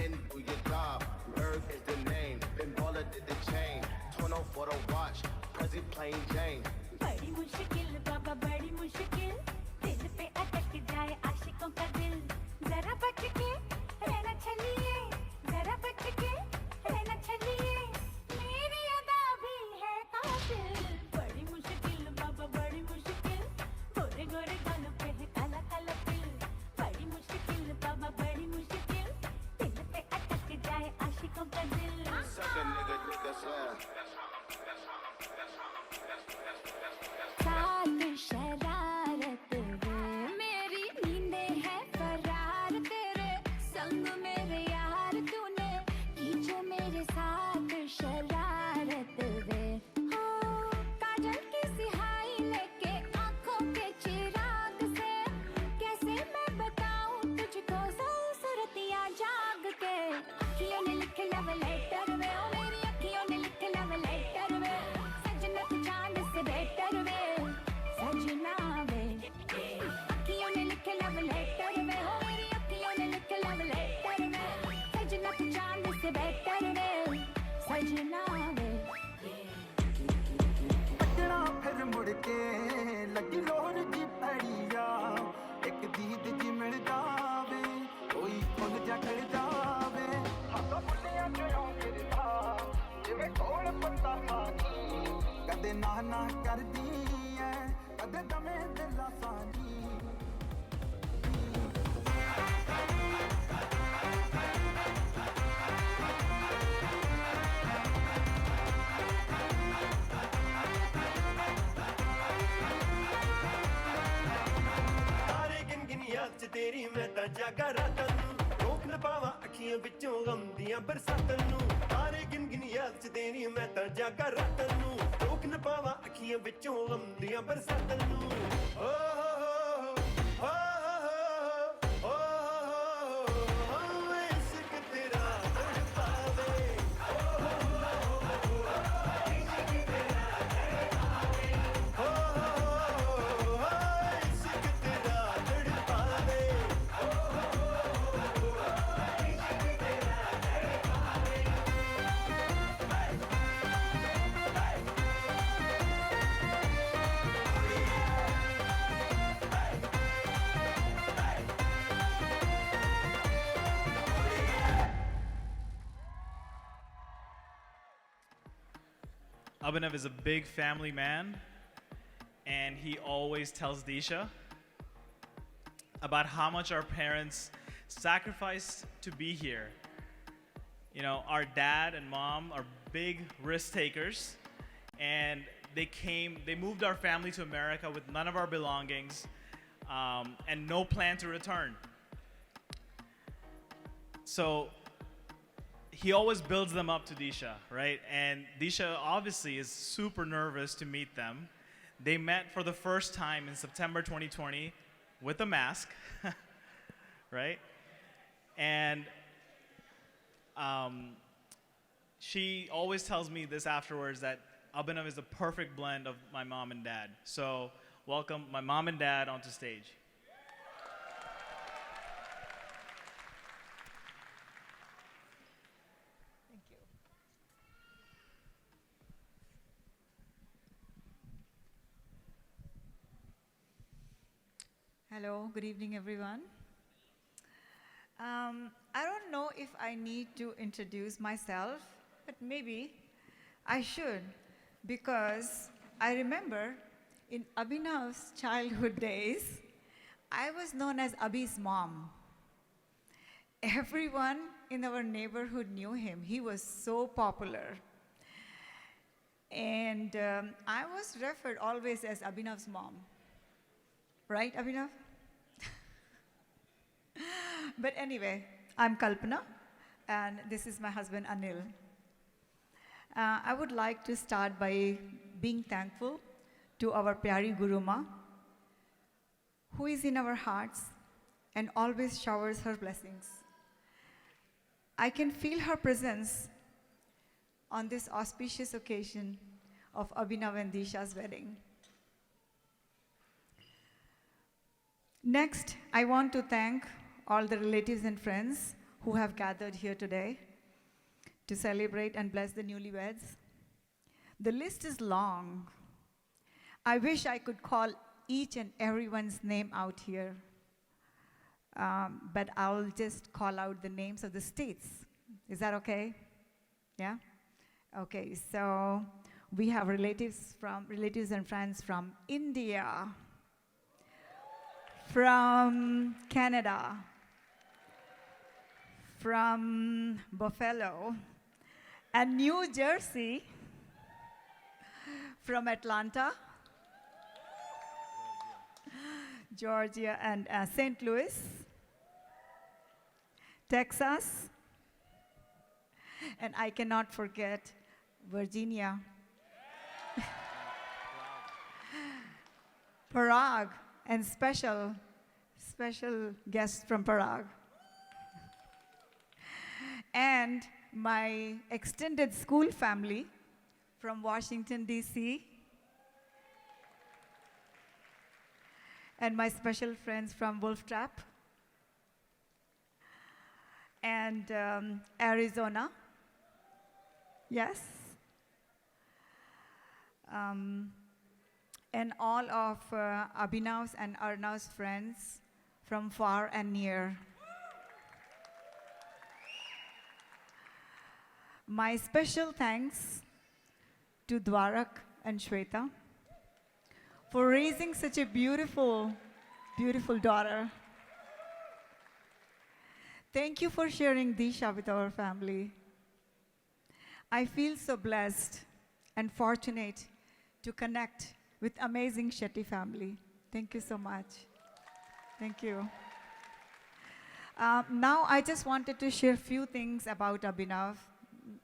in do your job. Berg is the name, Ben Baller did the chain. Tono for the watch, Prezi plain Jane. बड़ी मुश्किल बाबा बड़ी मुश्किल दिल पे अटक जाए आशिकों का दिल जरा बच के रहना चलिए जरा बच के रहना चलिए मेरी अदा भी है कातिल बड़ी मुश्किल बाबा बड़ी मुश्किल गोरे गोरे गालों पे है काला काला दिल बड़ी मुश्किल बाबा बड़ी मुश्किल दिल पे अटक जाए आशिकों का दिल Suck a nigga slam. साल शरारत वे मेरी नींदें हैं फरार तेरे संग मेरे यार तूने की जो मेरे साथ शरारत वे हो काजल की सिहाई लेके आंखों के चिराग से कैसे मैं बताऊं तुझको सूरतियां जाग के अखियों ने लिखे लव लेटर वे ओ मेरी अखियों ने लिखे लव लेटर वे सजना तू चांद से बेटर वे सजना वे अखियों ने लिखे लव लेटर वे हो मेरी अखियों ने लिखे लव लेटर वे सजना तू चांद से बेटर वे सजना वे पटना फिर मुड़ के लगी लोहर जी पड़िया एक दीद जी मिल जावे कोई फुल जा कर जावे हाथा फुलिया जो गिरदा जिवें कोल पत्ता पानी कदे ना ना करदी ऐ कदे दमे दिला सानी तारे गिन गिन याद च तेरी मैं तां जागा रातां नूं रोक न पावां अखियां विचों गम दियां बरसातां नूं तारे गिन गिन याद च तेरी मैं तां जागा रातां नूं रोक न पावां अखियां विचों गम दियां बरसातां नूं ओ हो हो हो इश्क तेरा तड़पावे ओ हो इश्क तेरा तड़पावे ओ हो इश्क तेरा तड़पावे ओ हो इश्क Abhinav is a big family man, and he always tells Deesha about how much our parents sacrificed to be here. You know, our dad and mom are big risk takers, and they moved our family to America with none of our belongings and no plan to return. So he always builds them up to Deesha, right? And Deesha obviously is super nervous to meet them. They met for the first time in September 2020 with a mask, right? And she always tells me this afterwards, that Abhinav is the perfect blend of my mom and dad. So welcome my mom and dad onto stage. Hello, good evening, everyone. I don't know if I need to introduce myself, but maybe I should, because I remember in Abhinav's childhood days, I was known as Abhi's mom. Everyone in our neighborhood knew him. He was so popular. And I was referred always as Abhinav's mom. Right, Abhinav? But anyway, I'm Kalpana. and this is my husband Anil. I would like to start by being thankful to our Pyari Guru Ma, who is in our hearts and always showers her blessings. I can feel her presence on this auspicious occasion of Abhinav and Deesha's wedding. Next, I want to thank all the relatives and friends who have gathered here today to celebrate and bless the newlyweds. The list is long. I wish I could call each and everyone's name out here, but I'll just call out the names of the states. Is that okay? Yeah? Okay, so we have relatives and friends from India, from Canada, from Buffalo, and New Jersey, from Atlanta, Georgia, and St. Louis, Texas, and I cannot forget Virginia, Prague, and special guests from Prague. And my extended school family from Washington, D.C., and my special friends from Wolf Trap, and Arizona, yes, and all of Abhinav's and Arnav's friends from far and near. My special thanks to Dwarak and Shweta for raising such a beautiful, beautiful daughter. Thank you for sharing Deesha with our family. I feel so blessed and fortunate to connect with amazing Shetty family. Thank you so much. Thank you. Now I just wanted to share a few things about Abhinav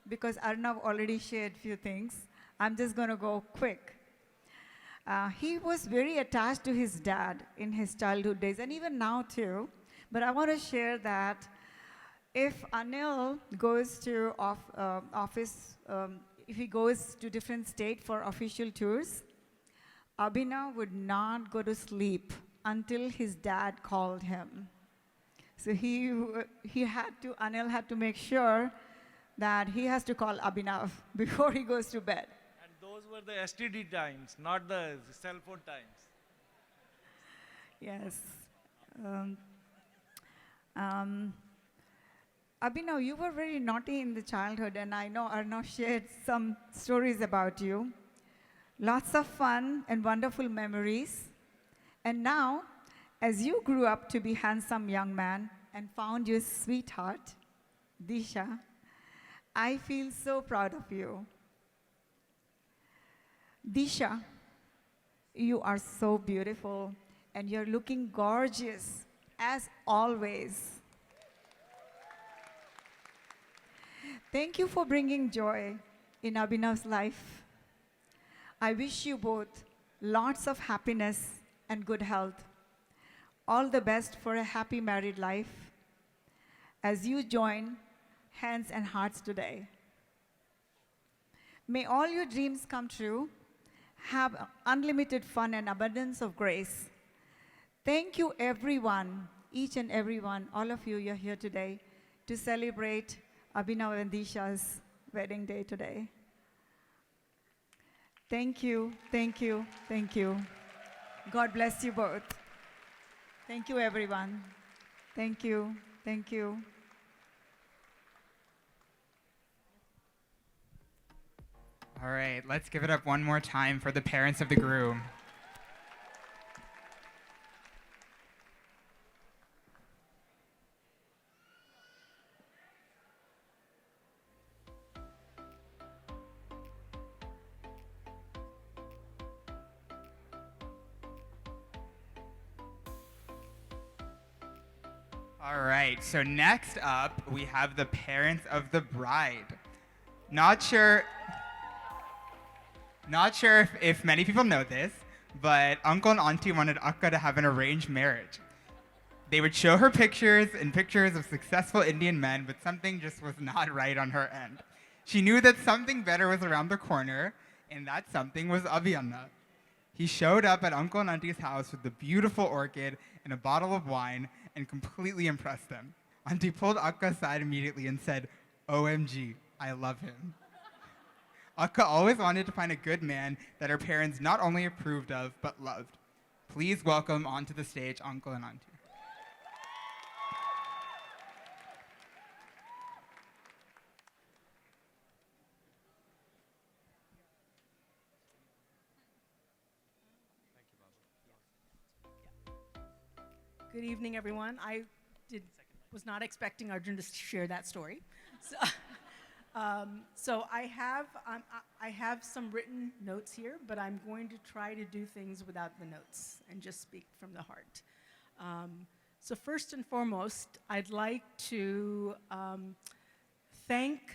because Arnav already shared few things. I'm just going to go quick. He was very attached to his dad in his childhood days and even now too. But I want to share that if Anil goes to office, if he goes to different state for official tours, Abhinav would not go to sleep until his dad called him. So Anil had to make sure that he has to call Abhinav before he goes to bed. And those were the STD times, not the cell phone times. Yes. Abhinav, you were very naughty in the childhood, and I know Arnav shared some stories about you. Lots of fun and wonderful memories. And now, as you grew up to be handsome young man and found your sweetheart, Deesha, I feel so proud of you. Deesha, you are so beautiful, and you're looking gorgeous, as always. Thank you for bringing joy in Abhinav's life. I wish you both lots of happiness and good health. All the best for a happy married life as you join hands and hearts today. May all your dreams come true. Have unlimited fun and abundance of grace. Thank you everyone, each and everyone, all of you, you're here today to celebrate Abhinav and Deesha's wedding day today. Thank you, thank you, thank you. God bless you both. Thank you, everyone. Thank you, thank you. All right, let's give it up one more time for the parents of the groom. All right, so next up, we have the parents of the bride. Not sure if many people know this, but uncle and auntie wanted Akka to have an arranged marriage. They would show her pictures and pictures of successful Indian men, but something just was not right on her end. She knew that something better was around the corner, and that something was Abhinav. He showed up at Uncle and Auntie's house with the beautiful orchid and a bottle of wine and completely impressed them. Auntie pulled Akka aside immediately and said, "OMG, I love him." Akka always wanted to find a good man that her parents not only approved of, but loved. Please welcome onto the stage Uncle and Auntie. Good evening, everyone. I was not expecting Arjun to share that story. So I have some written notes here, but I'm going to try to do things without the notes and just speak from the heart. So first and foremost, I'd like to thank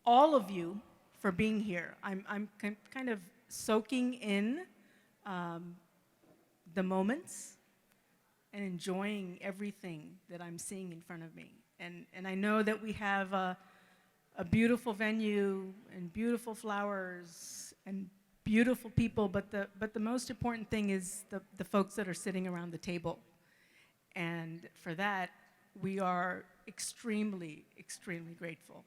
all of you for being here. I'm kind of soaking in the moments and enjoying everything that I'm seeing in front of me. And I know that we have a beautiful venue and beautiful flowers and beautiful people, but the most important thing is the folks that are sitting around the table. And for that, we are extremely, extremely grateful.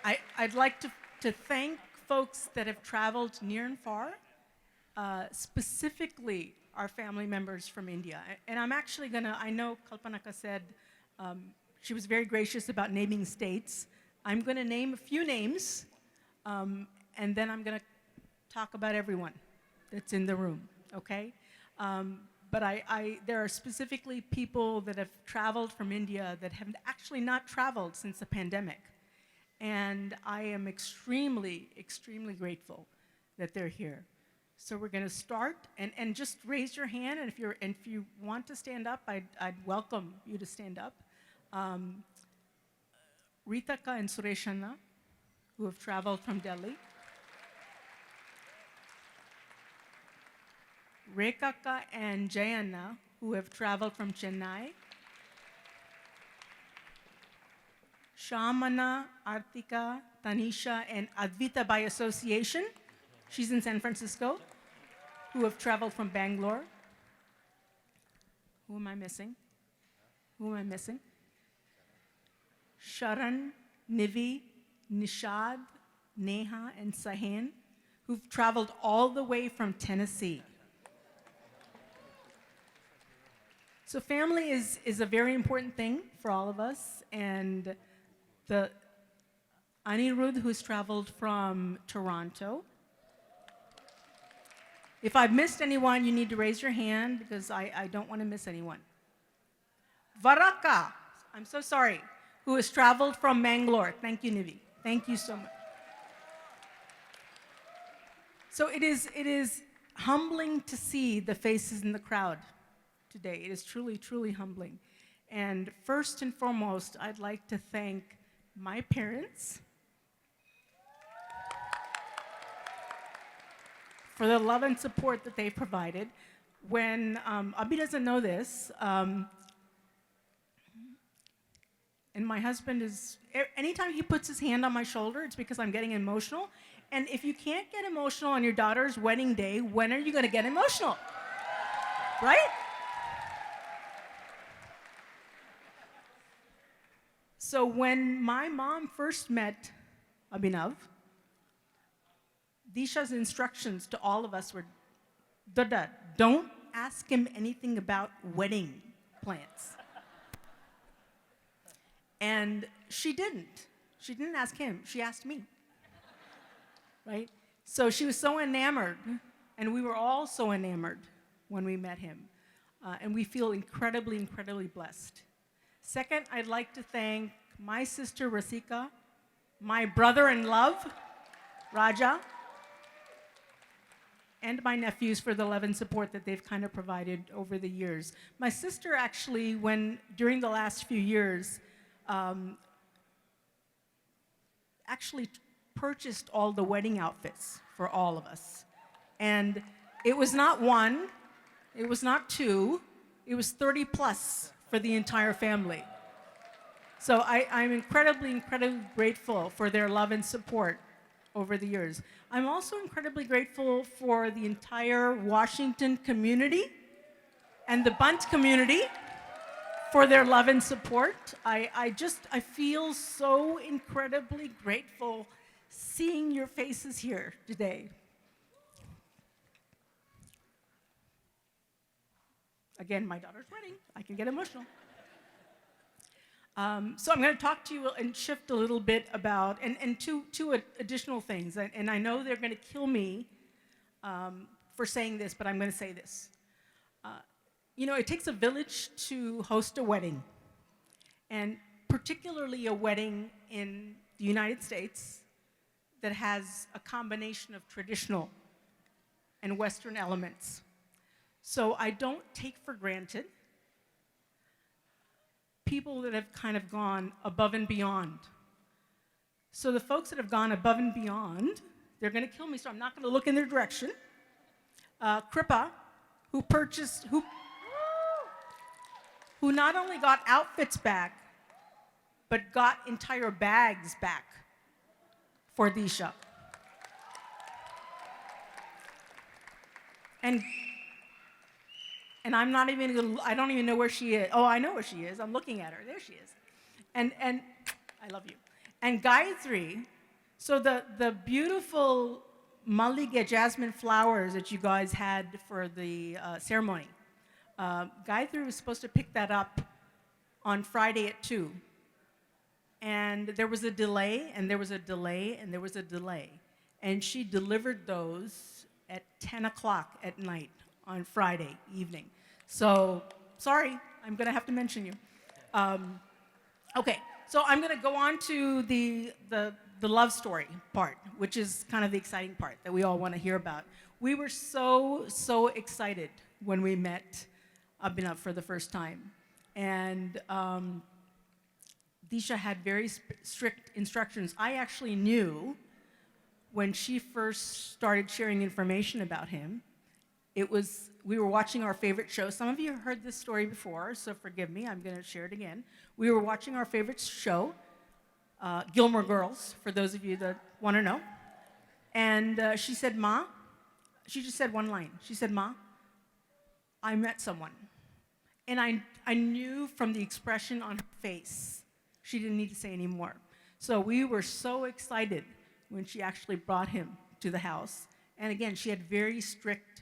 I'd like to thank folks that have traveled near and far, specifically our family members from India. And I'm actually I know Kalpanaka said she was very gracious about naming states. I'm gonna name a few names, and then I'm gonna talk about everyone that's in the room, okay? But there are specifically people that have traveled from India that have actually not traveled since the pandemic. And I am extremely, extremely grateful that they're here. So we're going to start, and just raise your hand, and if you want to stand up, I'd welcome you to stand up. Ritaka and Sureshanna, who have traveled from Delhi. Rekaka and Jayanna, who have traveled from Chennai. Shamana, Artika, Tanisha, and Advita by association. She's in San Francisco, who have traveled from Bangalore. Who am I missing? Who am I missing? Sharan, Nivi, Nishad, Neha, and Sahen, who've traveled all the way from Tennessee. So family is a very important thing for all of us, and the Anirudh, who's traveled from Toronto. If I've missed anyone, you need to raise your hand because I don't want to miss anyone. Varaka, I'm so sorry, who has traveled from Mangalore. Thank you, Nivi. Thank you so much. So it is humbling to see the faces in the crowd today. It is truly, truly humbling. And first and foremost, I'd like to thank my parents for the love and support that they provided. When Abhi doesn't know this, and my husband is, anytime he puts his hand on my shoulder, it's because I'm getting emotional. And if you can't get emotional on your daughter's wedding day, when are you going to get emotional? Right? So when my mom first met Abhinav, Deesha's instructions to all of us were, Dada, don't ask him anything about wedding plans. And she didn't. She didn't ask him. She asked me. Right? So she was so enamored, and we were all so enamored when we met him. And we feel incredibly, incredibly blessed. Second, I'd like to thank my sister, Rasika, my brother in love, Raja, and my nephews for the love and support that they've kind of provided over the years. My sister actually, during the last few years, actually purchased all the wedding outfits for all of us. And it was not one, it was not two, it was 30 plus for the entire family. So I'm incredibly, incredibly grateful for their love and support over the years. I'm also incredibly grateful for the entire Washington community and the Bunt community for their love and support. I feel so incredibly grateful seeing your faces here today. Again, my daughter's wedding. I can get emotional. So I'm going to talk to you and shift a little bit about, and two additional things. And I know they're going to kill me for saying this, but I'm going to say this. You know, it takes a village to host a wedding, and particularly a wedding in the United States that has a combination of traditional and Western elements. So I don't take for granted people that have kind of gone above and beyond. So the folks that have gone above and beyond, they're going to kill me, so I'm not going to look in their direction. Kripa, who not only got outfits back, but got entire bags back for Deesha. And I'm not even, I don't even know where she is. Oh, I know where she is. I'm looking at her. There she is. And I love you. And Gayatri, so the beautiful Maliga jasmine flowers that you guys had for the ceremony, Gayatri was supposed to pick that up on Friday at 2. And there was a delay, and there was a delay, and there was a delay. And she delivered those at 10 o'clock at night on Friday evening. So, sorry, I'm going to have to mention you. Okay, so I'm going to go on to the love story part, which is kind of the exciting part that we all want to hear about. We were so excited when we met Abhinav for the first time. And Deesha had very strict instructions. I actually knew when she first started sharing information about him, we were watching our favorite show. Some of you have heard this story before, so forgive me, I'm gonna share it again. We were watching our favorite show, Gilmore Girls, for those of you that wanna know. And she said, Ma, she just said one line. She said, Ma, I met someone. And I knew from the expression on her face, she didn't need to say any more. So we were so excited when she actually brought him to the house. And again, she had very strict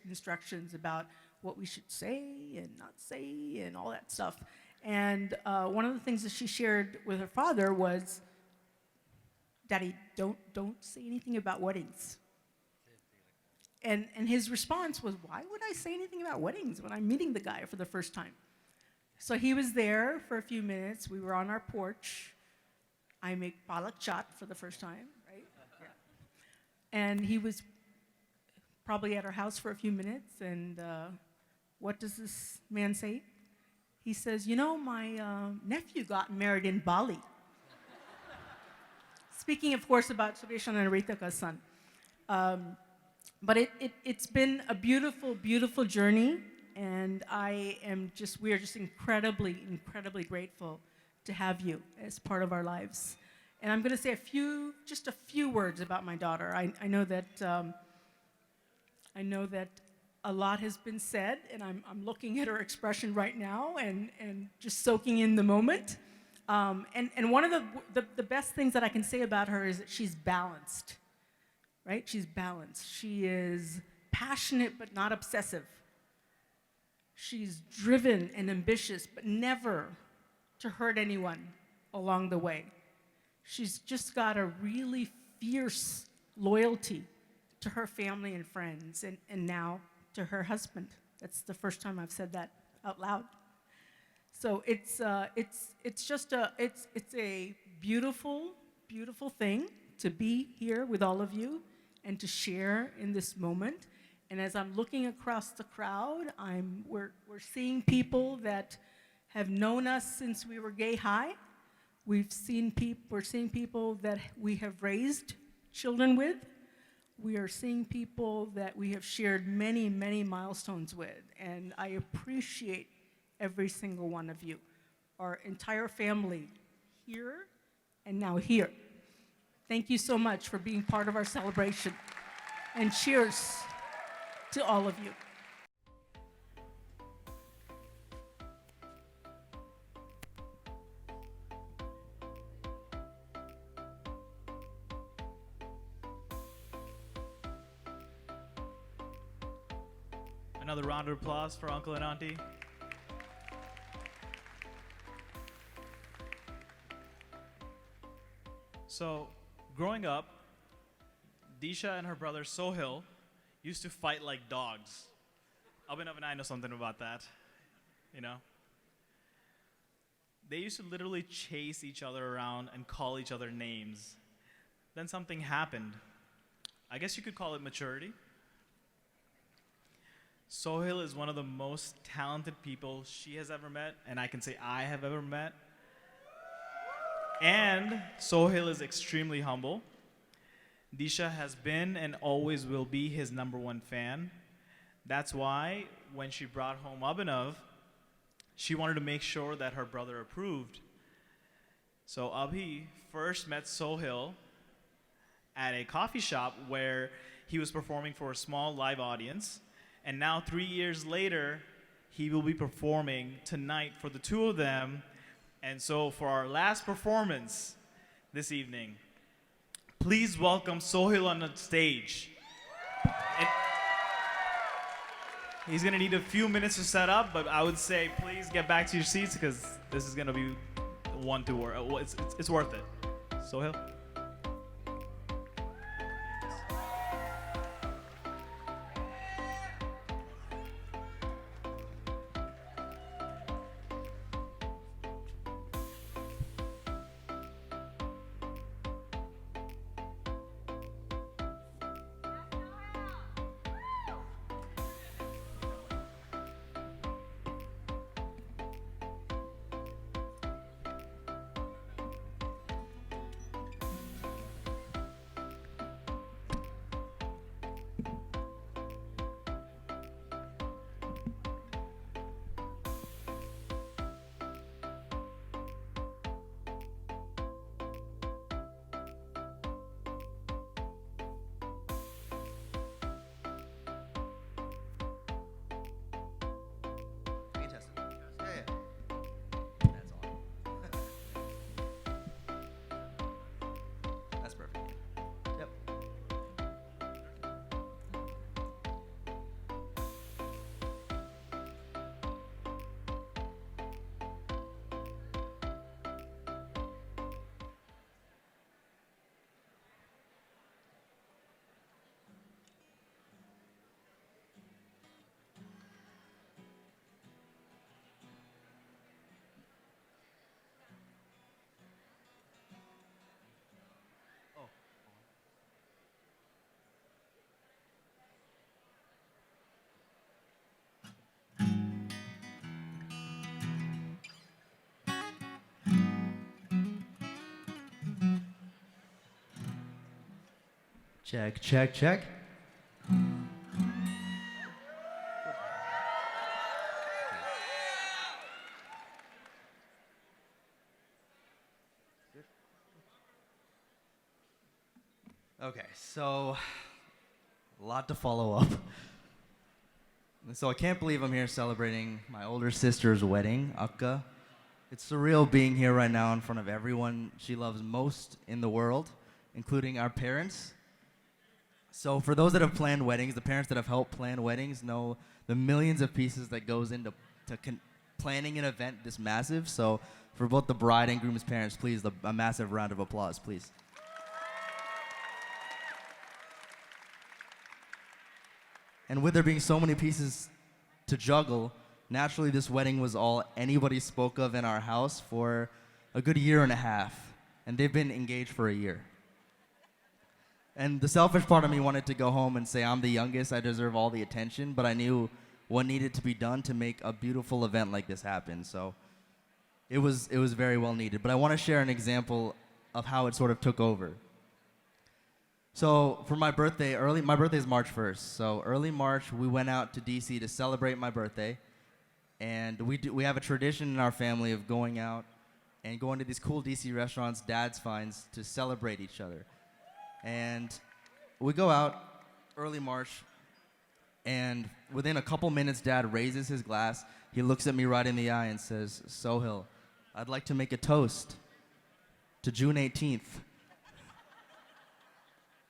instructions about what we should say and not say and all that stuff. And one of the things that she shared with her father was, Daddy, don't say anything about weddings. And his response was, why would I say anything about weddings when I'm meeting the guy for the first time? So he was there for a few minutes. We were on our porch. I make palak chaat for the first time, right? Yeah. And he was probably at our house for a few minutes, and what does this man say? He says, you know, my nephew got married in Bali. Speaking, of course, about Sureshan and Ritaka's son. But it's been a beautiful, beautiful journey, and we are just incredibly, incredibly grateful to have you as part of our lives. And I'm going to say just a few words about my daughter. I know that a lot has been said, and I'm looking at her expression right now and just soaking in the moment. And one of the best things that I can say about her is that she's balanced, right? She's balanced. She is passionate but not obsessive. She's driven and ambitious, but never to hurt anyone along the way. She's just got a really fierce loyalty to her family and friends, and now to her husband. That's the first time I've said that out loud. So it's a beautiful, beautiful thing to be here with all of you and to share in this moment. And as I'm looking across the crowd, we're seeing people that have known us since we were gay high. We're seeing people that we have raised children with. We are seeing people that we have shared many, many milestones with. And I appreciate every single one of you, our entire family here and now here. Thank you so much for being part of our celebration. And cheers to all of you. Another round of applause for Uncle and Auntie. So, growing up, Deesha and her brother Sohail used to fight like dogs. Abhinav and I know something about that, you know? They used to literally chase each other around and call each other names. Then something happened. I guess you could call it maturity. Sohail is one of the most talented people she has ever met, and I can say I have ever met. And Sohail is extremely humble. Deesha has been and always will be his #1 fan. That's why when she brought home Abhinav, she wanted to make sure that her brother approved. So Abhi first met Sohail at a coffee shop where he was performing for a small live audience. And now 3 years later, he will be performing tonight for the two of them. And so for our last performance this evening, please welcome Sohail on the stage. And he's gonna need a few minutes to set up, but I would say please get back to your seats because this is gonna be one to work. It's worth it. Sohail. That's perfect. Yep. Check, check, check. Okay, so a lot to follow up. So I can't believe I'm here celebrating my older sister's wedding, Akka. It's surreal being here right now in front of everyone she loves most in the world, including our parents. So for those that have planned weddings, the parents that have helped plan weddings know the millions of pieces that goes into planning an event this massive. So for both the bride and groom's parents, please, a massive round of applause, please. And with there being so many pieces to juggle, naturally this wedding was all anybody spoke of in our house for a good 1.5 years. And they've been engaged for a year. And the selfish part of me wanted to go home and say, I'm the youngest, I deserve all the attention, but I knew what needed to be done to make a beautiful event like this happen. So it was very well needed. But I want to share an example of how it sort of took over. So for my birthday, my birthday is March 1st. So early March, we went out to DC to celebrate my birthday. And we have a tradition in our family of going out and going to these cool DC restaurants Dad's finds to celebrate each other. And we go out early March, and within a couple minutes, Dad raises his glass. He looks at me right in the eye and says, Sohail, I'd like to make a toast to June 18th.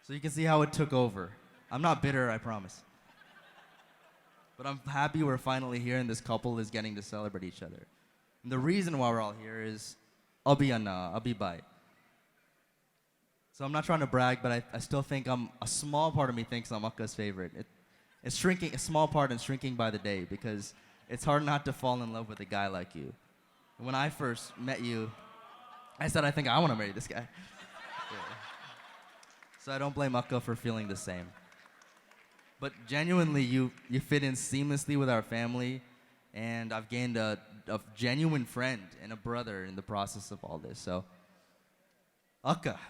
So you can see how it took over. I'm not bitter, I promise. But I'm happy we're finally here and this couple is getting to celebrate each other. And the reason why we're all here is Abhi Bhai. So I'm not trying to brag, but I still think a small part of me thinks I'm Akka's favorite. It's shrinking, a small part and shrinking by the day because it's hard not to fall in love with a guy like you. When I first met you, I said, I think I want to marry this guy. Yeah. So I don't blame Akka for feeling the same. But genuinely, you fit in seamlessly with our family, and I've gained a genuine friend and a brother in the process of all this. So, Akka,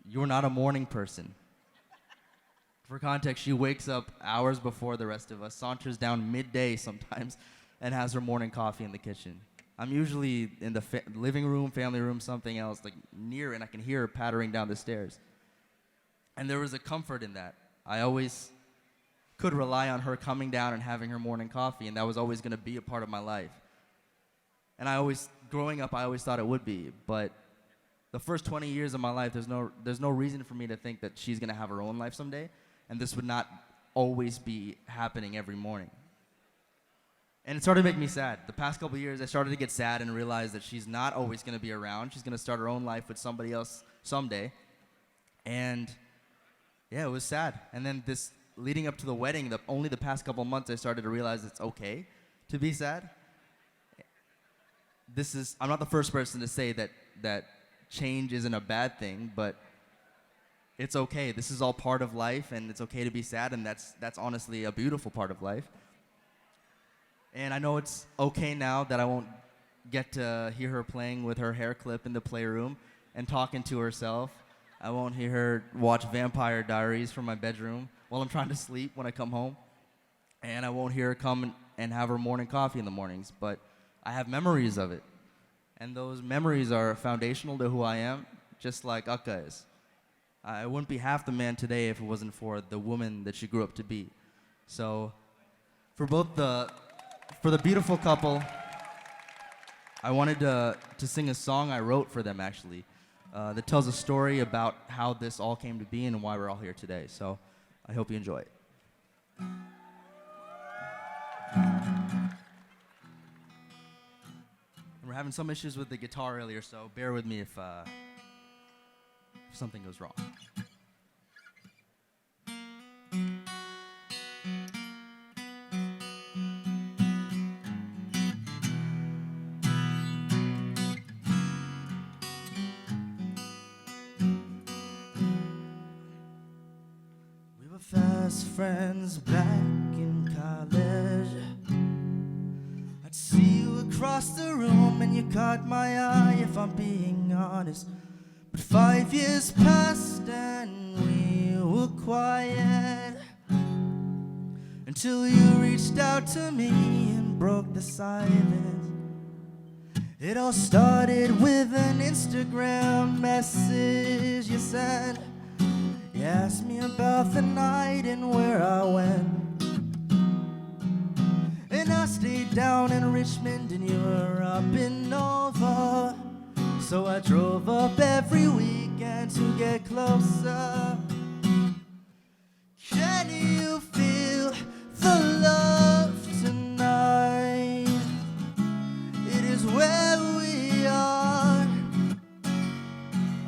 you're not a morning person. For context, she wakes up hours before the rest of us, saunters down midday sometimes, and has her morning coffee in the kitchen. I'm usually in the living room, family room, something else, like near, and I can hear her pattering down the stairs. And there was a comfort in that. I always could rely on her coming down and having her morning coffee, and that was always going to be a part of my life. And growing up, I always thought it would be, but the first 20 years of my life, there's no reason for me to think that she's going to have her own life someday, and this would not always be happening every morning. And it started to make me sad. The past couple of years, I started to get sad and realize that she's not always going to be around. She's going to start her own life with somebody else someday. And yeah, it was sad. And then leading up to the wedding, only the past couple of months, I started to realize it's okay to be sad. I'm not the first person to say that change isn't a bad thing, but it's okay. This is all part of life, and it's okay to be sad, and that's honestly a beautiful part of life. And I know it's okay now that I won't get to hear her playing with her hair clip in the playroom and talking to herself. I won't hear her watch Vampire Diaries from my bedroom while I'm trying to sleep when I come home. And I won't hear her come and have her morning coffee in the mornings, but I have memories of it. And those memories are foundational to who I am, just like Akka is. I wouldn't be half the man today if it wasn't for the woman that she grew up to be. So for the beautiful couple, I wanted to sing a song I wrote for them, actually, that tells a story about how this all came to be and why we're all here today. So I hope you enjoy it. We're having some issues with the guitar earlier, so bear with me if something goes wrong. We were fast friends back in college. I'd see you across the room and you caught my eye, if I'm being honest. But 5 years passed and we were quiet until you reached out to me and broke the silence. It all started with an Instagram message you sent. You asked me about the night and where I went. And I stayed down in Richmond and you were up in Nova. So I drove up every weekend to get closer. Can you feel the love tonight? It is where we are.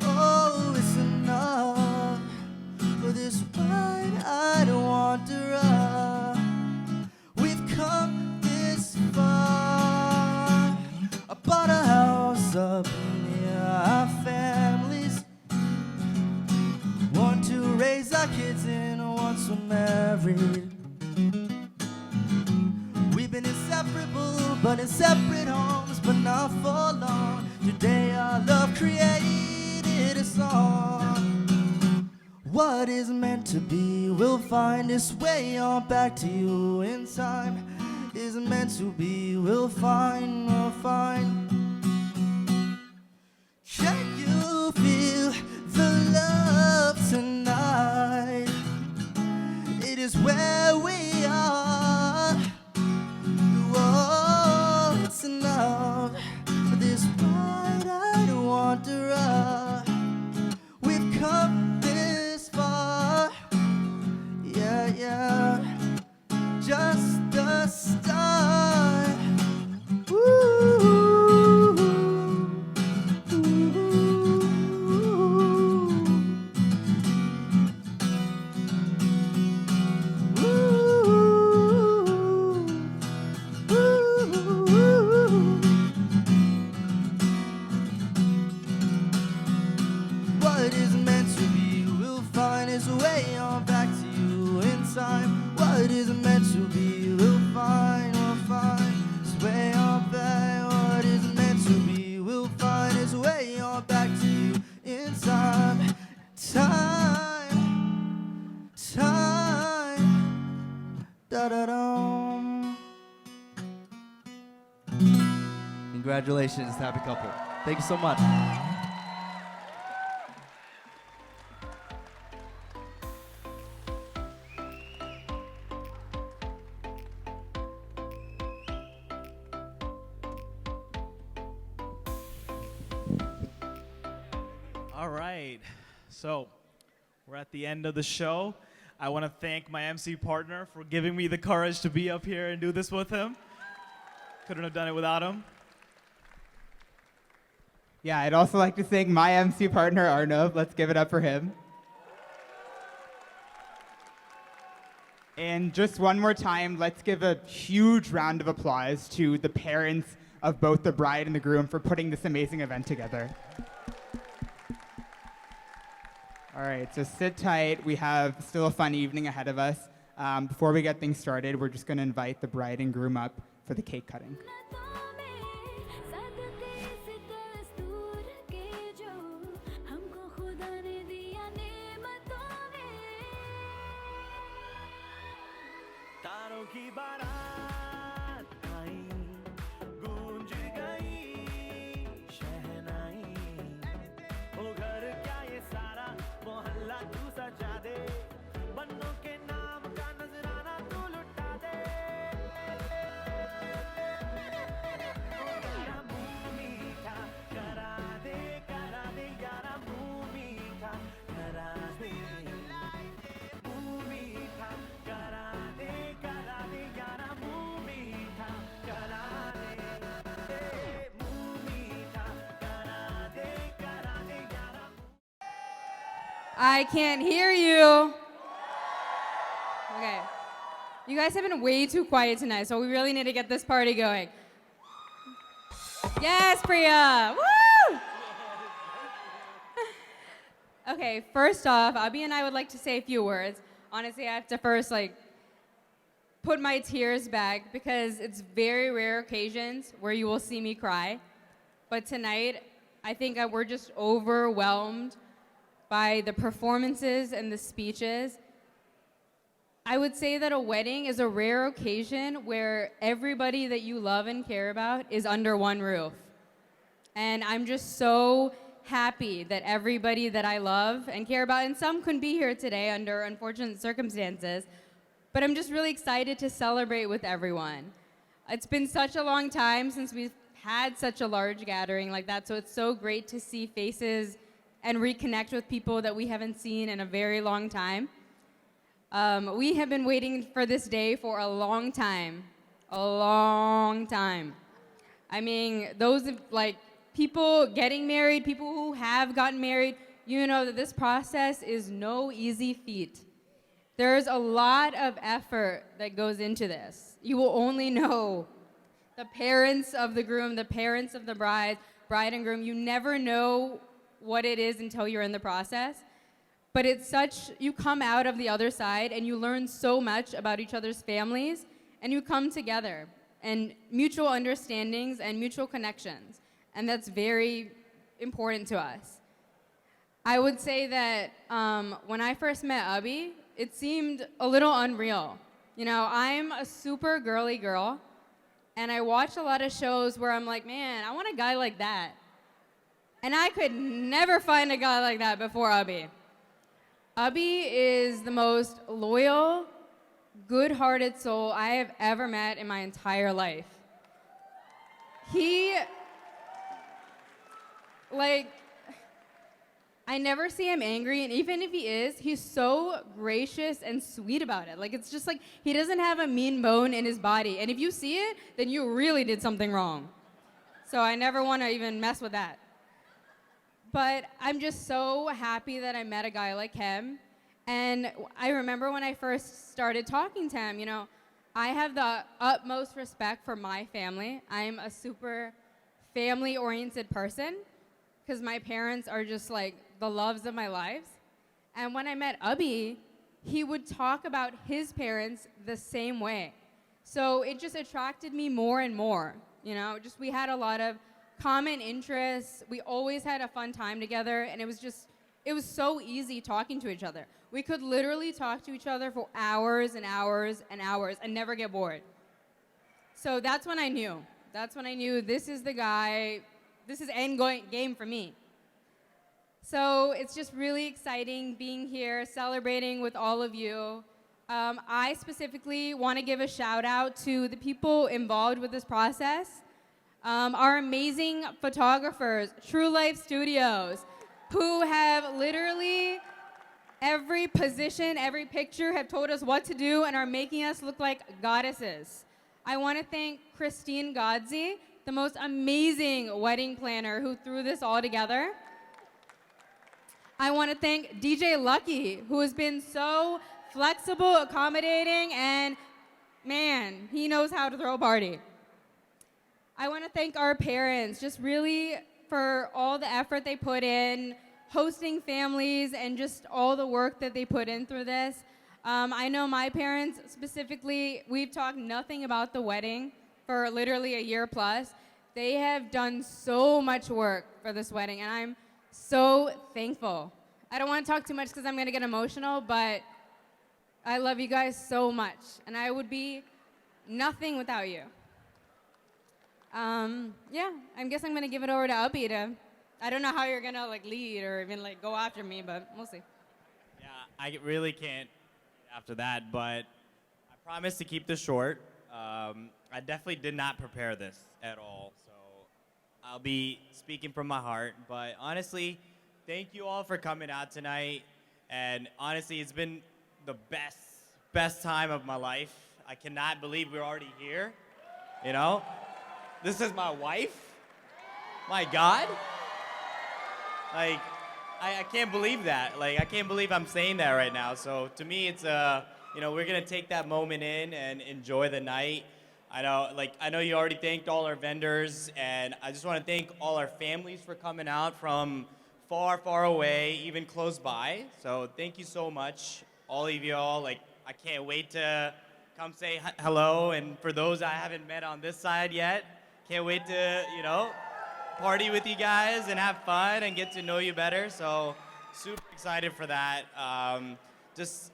Oh, it's enough for this wide-eyed wanderer. We've come this far. I bought a house up near our families. 1, 2 dating once we're married. We've been inseparable, but in separate homes, but not for long. Today our love created a song. What is meant to be will find its way on back to you in time. Is meant to be, we'll find, we'll find. Can you feel the love tonight? It is where we are. Oh, it's enough for this bright-eyed wanderer. We've come this far. Yeah, yeah. Just the start. Ooh. What is meant to be will find its way on back to you in time. What is meant to be will find its way on back. What is meant to be will find its way on back to you in time. Time, time, da-da-dum. Congratulations, happy couple. Thank you so much. All right, so we're at the end of the show. I want to thank my MC partner for giving me the courage to be up here and do this with him. Couldn't have done it without him. Yeah, I'd also like to thank my MC partner, Arnav. Let's give it up for him. And just one more time, let's give a huge round of applause to the parents of both the bride and the groom for putting this amazing event together. All right, so sit tight. We have still a fun evening ahead of us. Before we get things started, we're just going to invite the bride and groom up for the cake cutting. तारों की बारात आई, गूंज गई शहनाई, ओ घर क्या ये सारा मोहल्ला तू सजा दे, बन्नों के नाम का नजराना तू लुटा दे, ओ यारा मुंह मीठा करा दे यारा मुंह मीठा करा दे, मुंह मीठा करा दे यारा मुंह मीठा करा दे, मुंह मीठा करा दे यारा। I can't hear you. Okay. You guys have been way too quiet tonight, so we really need to get this party going. Yes, Priya. Woo! Okay, first off, Abhi and I would like to say a few words. Honestly, I have to first put my tears back because it's very rare occasions where you will see me cry. But tonight, I think we're just overwhelmed by the performances and the speeches. I would say that a wedding is a rare occasion where everybody that you love and care about is under one roof. And I'm just so happy that everybody that I love and care about, and some couldn't be here today under unfortunate circumstances, but I'm just really excited to celebrate with everyone. It's been such a long time since we've had such a large gathering like that, so it's so great to see faces and reconnect with people that we haven't seen in a very long time. We have been waiting for this day for a long time. A long time. I mean, those people getting married, people who have gotten married, you know that this process is no easy feat. There's a lot of effort that goes into this. You will only know the parents of the groom, the parents of the bride and groom. You never know what it is until you're in the process. but it's such, you come out of the other side and you learn so much about each other's families, and you come together, and mutual understandings and mutual connections, and that's very important to us. I would say that when I first met Abhi, it seemed a little unreal. You know, I'm a super girly girl, and I watch a lot of shows where I'm like, man, I want a guy like that. And I could never find a guy like that before Abhi. Abhi is the most loyal, good-hearted soul I have ever met in my entire life. I never see him angry, and even if he is, he's so gracious and sweet about it. Like, it's just like he doesn't have a mean bone in his body, and if you see it, then you really did something wrong. So I never want to even mess with that. But I'm just so happy that I met a guy like him. And I remember when I first started talking to him, you know, I have the utmost respect for my family. I'm a super family-oriented person because my parents are just like the loves of my lives. And when I met Abhi, he would talk about his parents the same way. So it just attracted me more and more. You know, just we had a lot of common interests. We always had a fun time together, and it was so easy talking to each other. We could literally talk to each other for hours and hours and hours and never get bored. So that's when I knew. That's when I knew this is the guy, this is end game for me. So it's just really exciting being here, celebrating with all of you. I specifically want to give a shout out to the people involved with this process. Our amazing photographers, TrueLife Studios, who have literally every position, every picture have told us what to do and are making us look like goddesses. I want to thank Christine Godzi, the most amazing wedding planner who threw this all together. I want to thank DJ Lucky, who has been so flexible, accommodating, and man, he knows how to throw a party. I want to thank our parents, just really for all the effort they put in, hosting families, and just all the work that they put in through this. I know my parents specifically, we've talked nothing about the wedding for literally a year plus. They have done so much work for this wedding, and I'm so thankful. I don't want to talk too much because I'm going to get emotional, but I love you guys so much, and I would be nothing without you. Yeah, I guess I'm going to give it over to Abhi to, I don't know how you're going to like lead or even like go after me, but we'll see. Yeah, I really can't after that, but I promise to keep this short. I definitely did not prepare this at all, so I'll be speaking from my heart. But honestly, thank you all for coming out tonight. And honestly, it's been the best time of my life. I cannot believe we're already here, you know? This is my wife? My God? Like, I can't believe that. Like, I can't believe I'm saying that right now. So to me, it's, you know, we're gonna take that moment in and enjoy the night. I know you already thanked all our vendors, and I just want to thank all our families for coming out from far, far away, even close by. So thank you so much, all of y'all. Like, I can't wait to come say hello. And for those I haven't met on this side yet, can't wait to, you know, party with you guys and have fun and get to know you better. So super excited for that. Just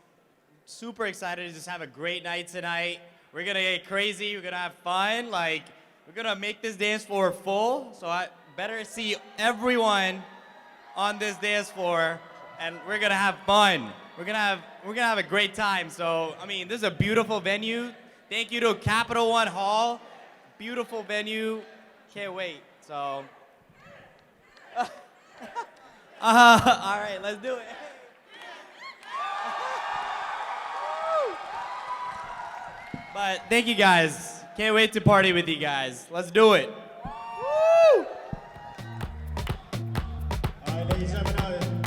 super excited to just have a great night tonight. We're gonna get crazy, we're gonna have fun. Like, we're gonna make this dance floor full. So I better see everyone on this dance floor, and we're gonna have fun. We're gonna have a great time. So, I mean, this is a beautiful venue. Thank you to Capital One Hall. Beautiful venue. Can't wait. So, all right, let's do it. But thank you guys. Can't wait to party with you guys. Let's do it. Woo! All right, ladies and gentlemen.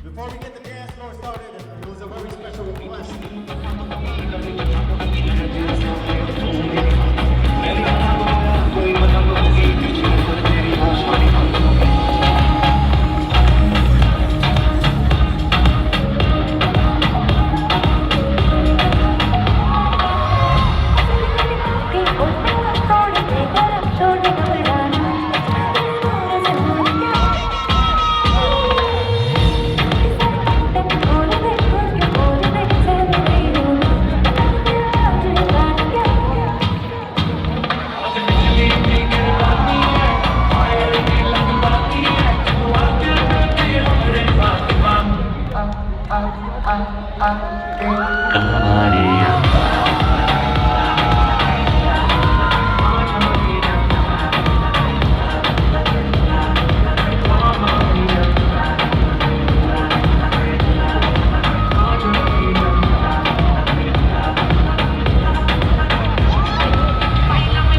Before we get the dance floor started, it was a very special request. Báilame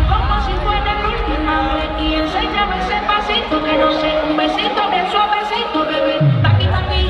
como si fuera la última vez y enséñame ese pasito que no sé, un besito bien suavecito, bebé, taqui taqui.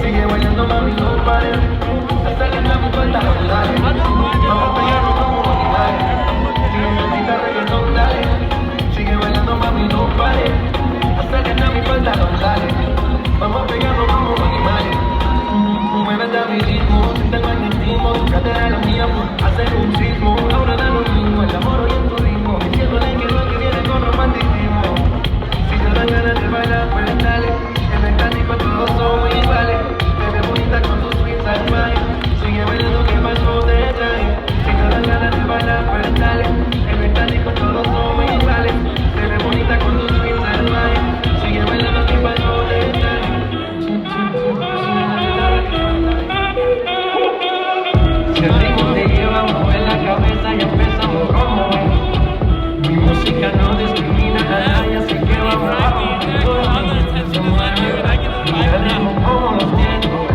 Sigue bailando mami, no pares. Hasta que la mi pantalón, dale. Vamos a pegarnos como animales. Sigue maldita reggaetón, dale. Sigue bailando mami, no pares. Hasta que la mi pantalón, dale. Vamos a pegarnos como animales. Muévete a mi ritmo, siente el magnetismo. Tu cadera la mía, hace un sismo. Ahora da lo mismo, el amor hoy en tu ritmo. Diciéndole que no es que viene con romanticismo. Si te dan ganas de bailar, pues dale. En el tático todos somos iguales. Te ves bonita con tus swings salvajes. Sigue bailando que pasó de traje. Si te dan ganas de bailar, pues dale. En el tático todos somos iguales. Te ves bonita con tus swings salvajes. Sigue bailando que pasó de traje. Si el ritmo te lleva a mover la cabeza y empezamos como es. Mi música no discrimina a nadie, así que vamos a como los tiempos,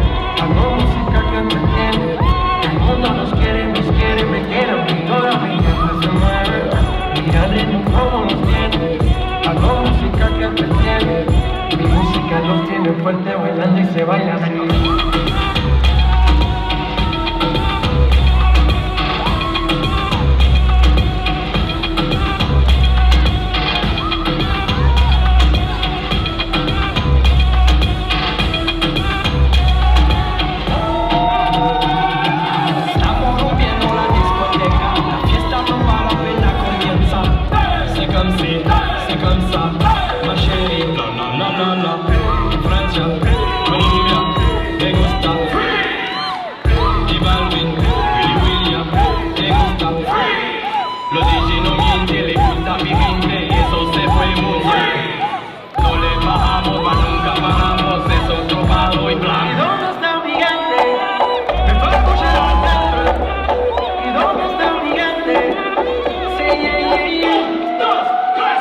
hago música que entretiene. El mundo nos quiere, me quiere, y toda mi gente se mueve. Mira el ritmo como los tiempos, hago música que entretiene. Mi música los tiene fuerte bailando y se baila así. Los DJ no mienten, le gusta mi gente y eso se fue muy bien. No le bajamos, mas nunca paramos, es otro palo y blanco. ¿Y dónde está mi gente? Me fue a escuchar al centro. ¿Y dónde está mi gente? Sí, yeah, yeah, yeah. 2, 3,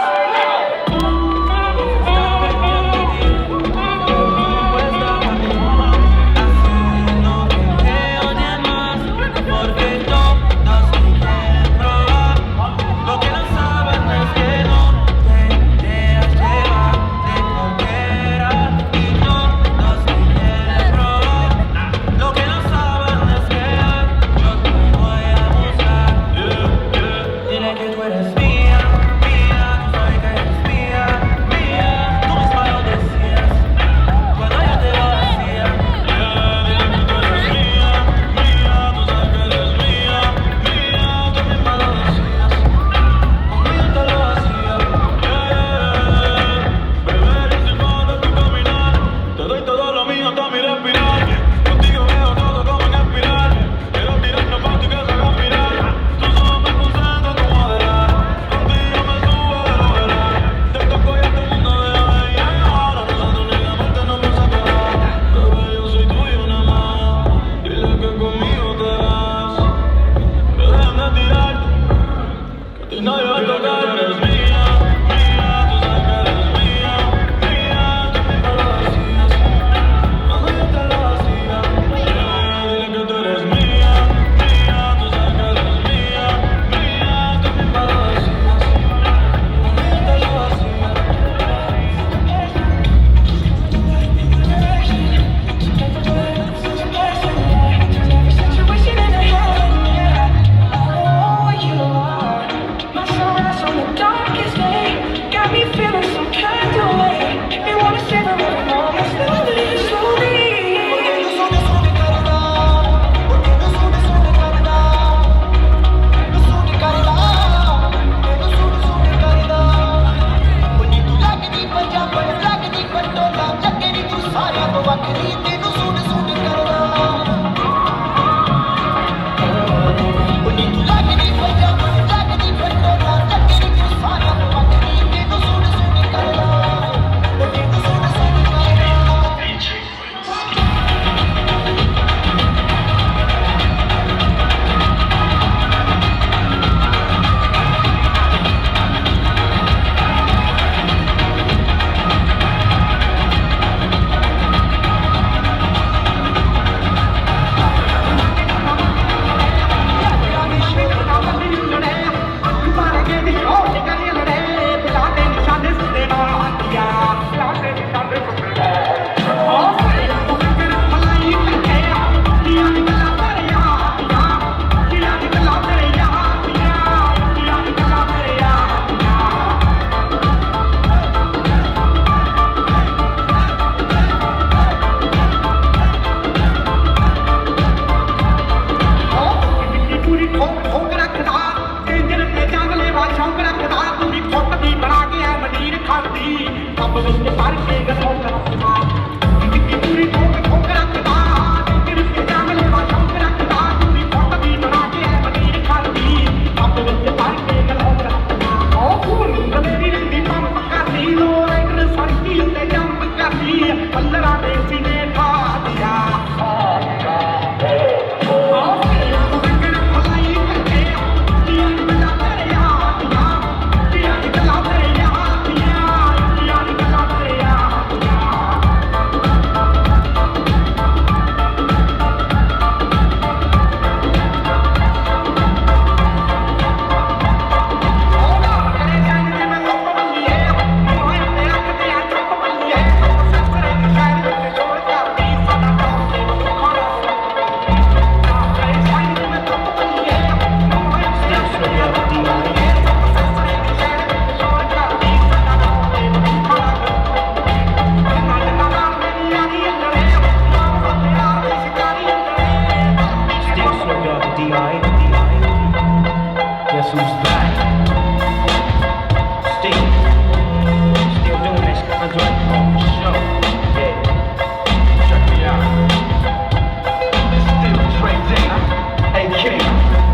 Guess who's back? Still doing this contract for show. Yeah, check me out. Still Trey Dana, AK.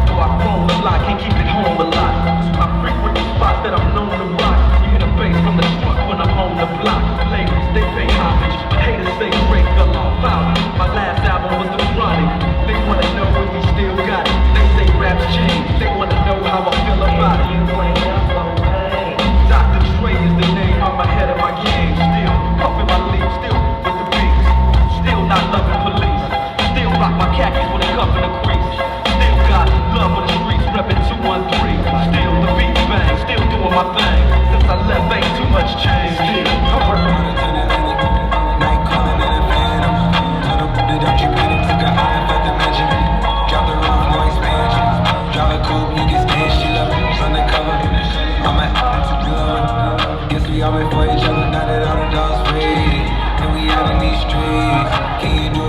Though I roam a lot, can't keep it home a lot. So I frequent the spots that I'm known to rock. You hear the bass from the truck when I'm on the block. Ladies, they pay homage, but haters say Drake fell off out. My last album was The Chronic. They wanna know if he still got it. They say rap's changed. They wanna know how I feel about it. Dr. Dre is the name. I'm ahead of my game. Still puffin' my leaf. Still with the beats. Still not loving police. Still rock my khakis with a cup and a crease. Still got love on the streets. Reppin' 213. Still the beat bang. Still doing my thing. Since I left, ain't too much change. Still I'm working on it. Night calling in a phantom. Turn up the Dutch, you panic. Took a high and felt the mansion. Drop the roof, no expansion. Drive a coupe, you can stand, she love it. Undercover, I'm an to love. Guess we all been for each other, now that all the dogs free. And we out in these streets. Can you do